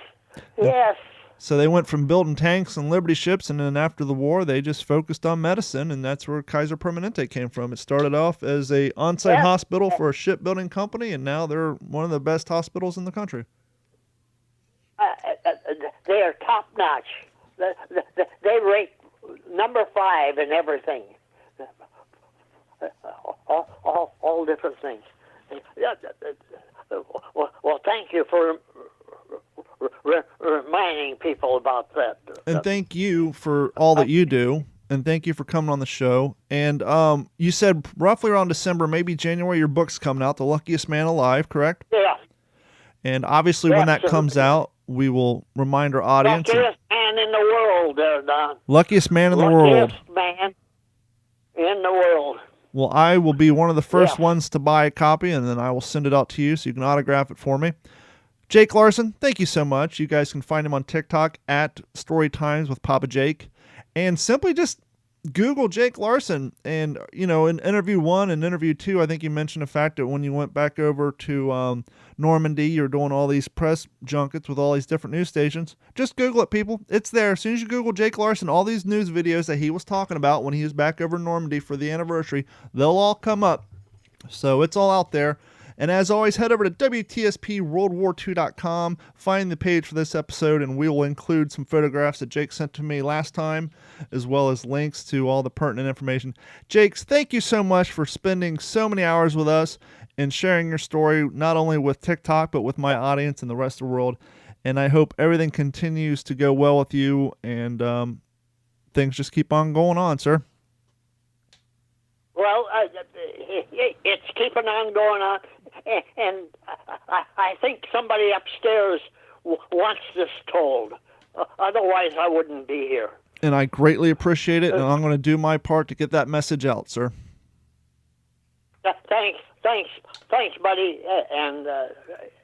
So they went from building tanks and Liberty ships, and then after the war, they just focused on medicine, and that's where Kaiser Permanente came from. It started off as a on-site hospital for a shipbuilding company, and now they're one of the best hospitals in the country. They are top-notch. They rate number 5 in everything. All different things. Well, thank you for reminding people about that. And thank you for all that you do, and thank you for coming on the show. And you said roughly around December, maybe January, your book's coming out, The Luckiest Man Alive, correct? Yeah. And obviously when that comes out, we will remind our audience. Luckiest man in the world, Don. Luckiest man in the world. Luckiest man in the world. Well, I will be one of the first ones to buy a copy, and then I will send it out to you so you can autograph it for me. Jake Larson, thank you so much. You guys can find him on TikTok at Storytimes with Papa Jake. And simply just Google Jake Larson. And, in interview 1 and interview 2, I think you mentioned the fact that when you went back over to Normandy, you're doing all these press junkets with all these different news stations. Just Google it, people. It's there. As soon as you Google Jake Larson, all these news videos that he was talking about when he was back over in Normandy for the anniversary, they'll all come up. So it's all out there. And as always, head over to WTSPWorldWar2.com, find the page for this episode, and we will include some photographs that Jake sent to me last time, as well as links to all the pertinent information. Jakes, thank you so much for spending so many hours with us and sharing your story, not only with TikTok, but with my audience and the rest of the world. And I hope everything continues to go well with you, and things just keep on going on, sir. Well, it's keeping on going on, and I think somebody upstairs wants this told. Otherwise, I wouldn't be here. And I greatly appreciate it, and I'm going to do my part to get that message out, sir. Thanks, buddy. And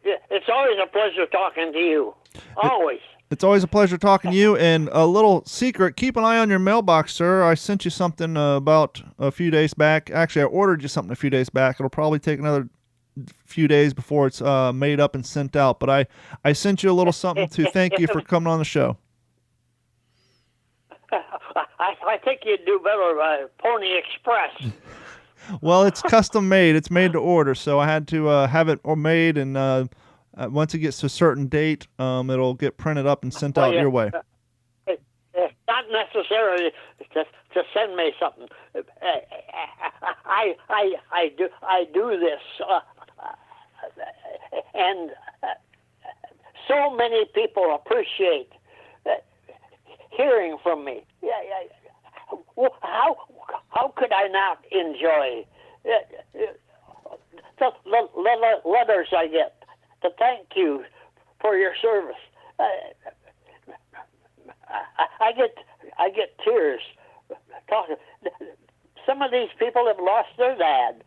it's always a pleasure talking to you. Always. It's always a pleasure talking to you. And a little secret, keep an eye on your mailbox, sir. I sent you something about a few days back. Actually, I ordered you something a few days back. It'll probably take another few days before it's made up and sent out. But I sent you a little something to thank you for coming on the show. I think you'd do better by Pony Express. Well, it's custom made. It's made to order, so I had to have it made, and once it gets to a certain date, it'll get printed up and sent out your way. Not necessarily to send me something. I do this, and so many people appreciate hearing from me. How could I not enjoy the letters I get to thank you for your service? I get tears talking. Some of these people have lost their dad,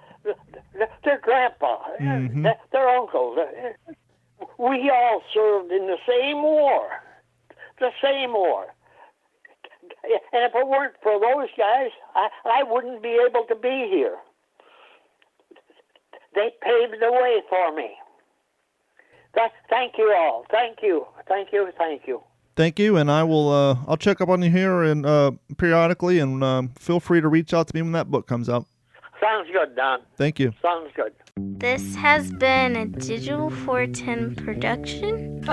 their grandpa, their uncle. We all served in the same war. And if it weren't for those guys, I wouldn't be able to be here. They paved the way for me. Thank you all. Thank you. Thank you, and I will. I'll check up on you here and periodically, and feel free to reach out to me when that book comes out. Sounds good, Don. Thank you. Sounds good. This has been a Digital 410 production.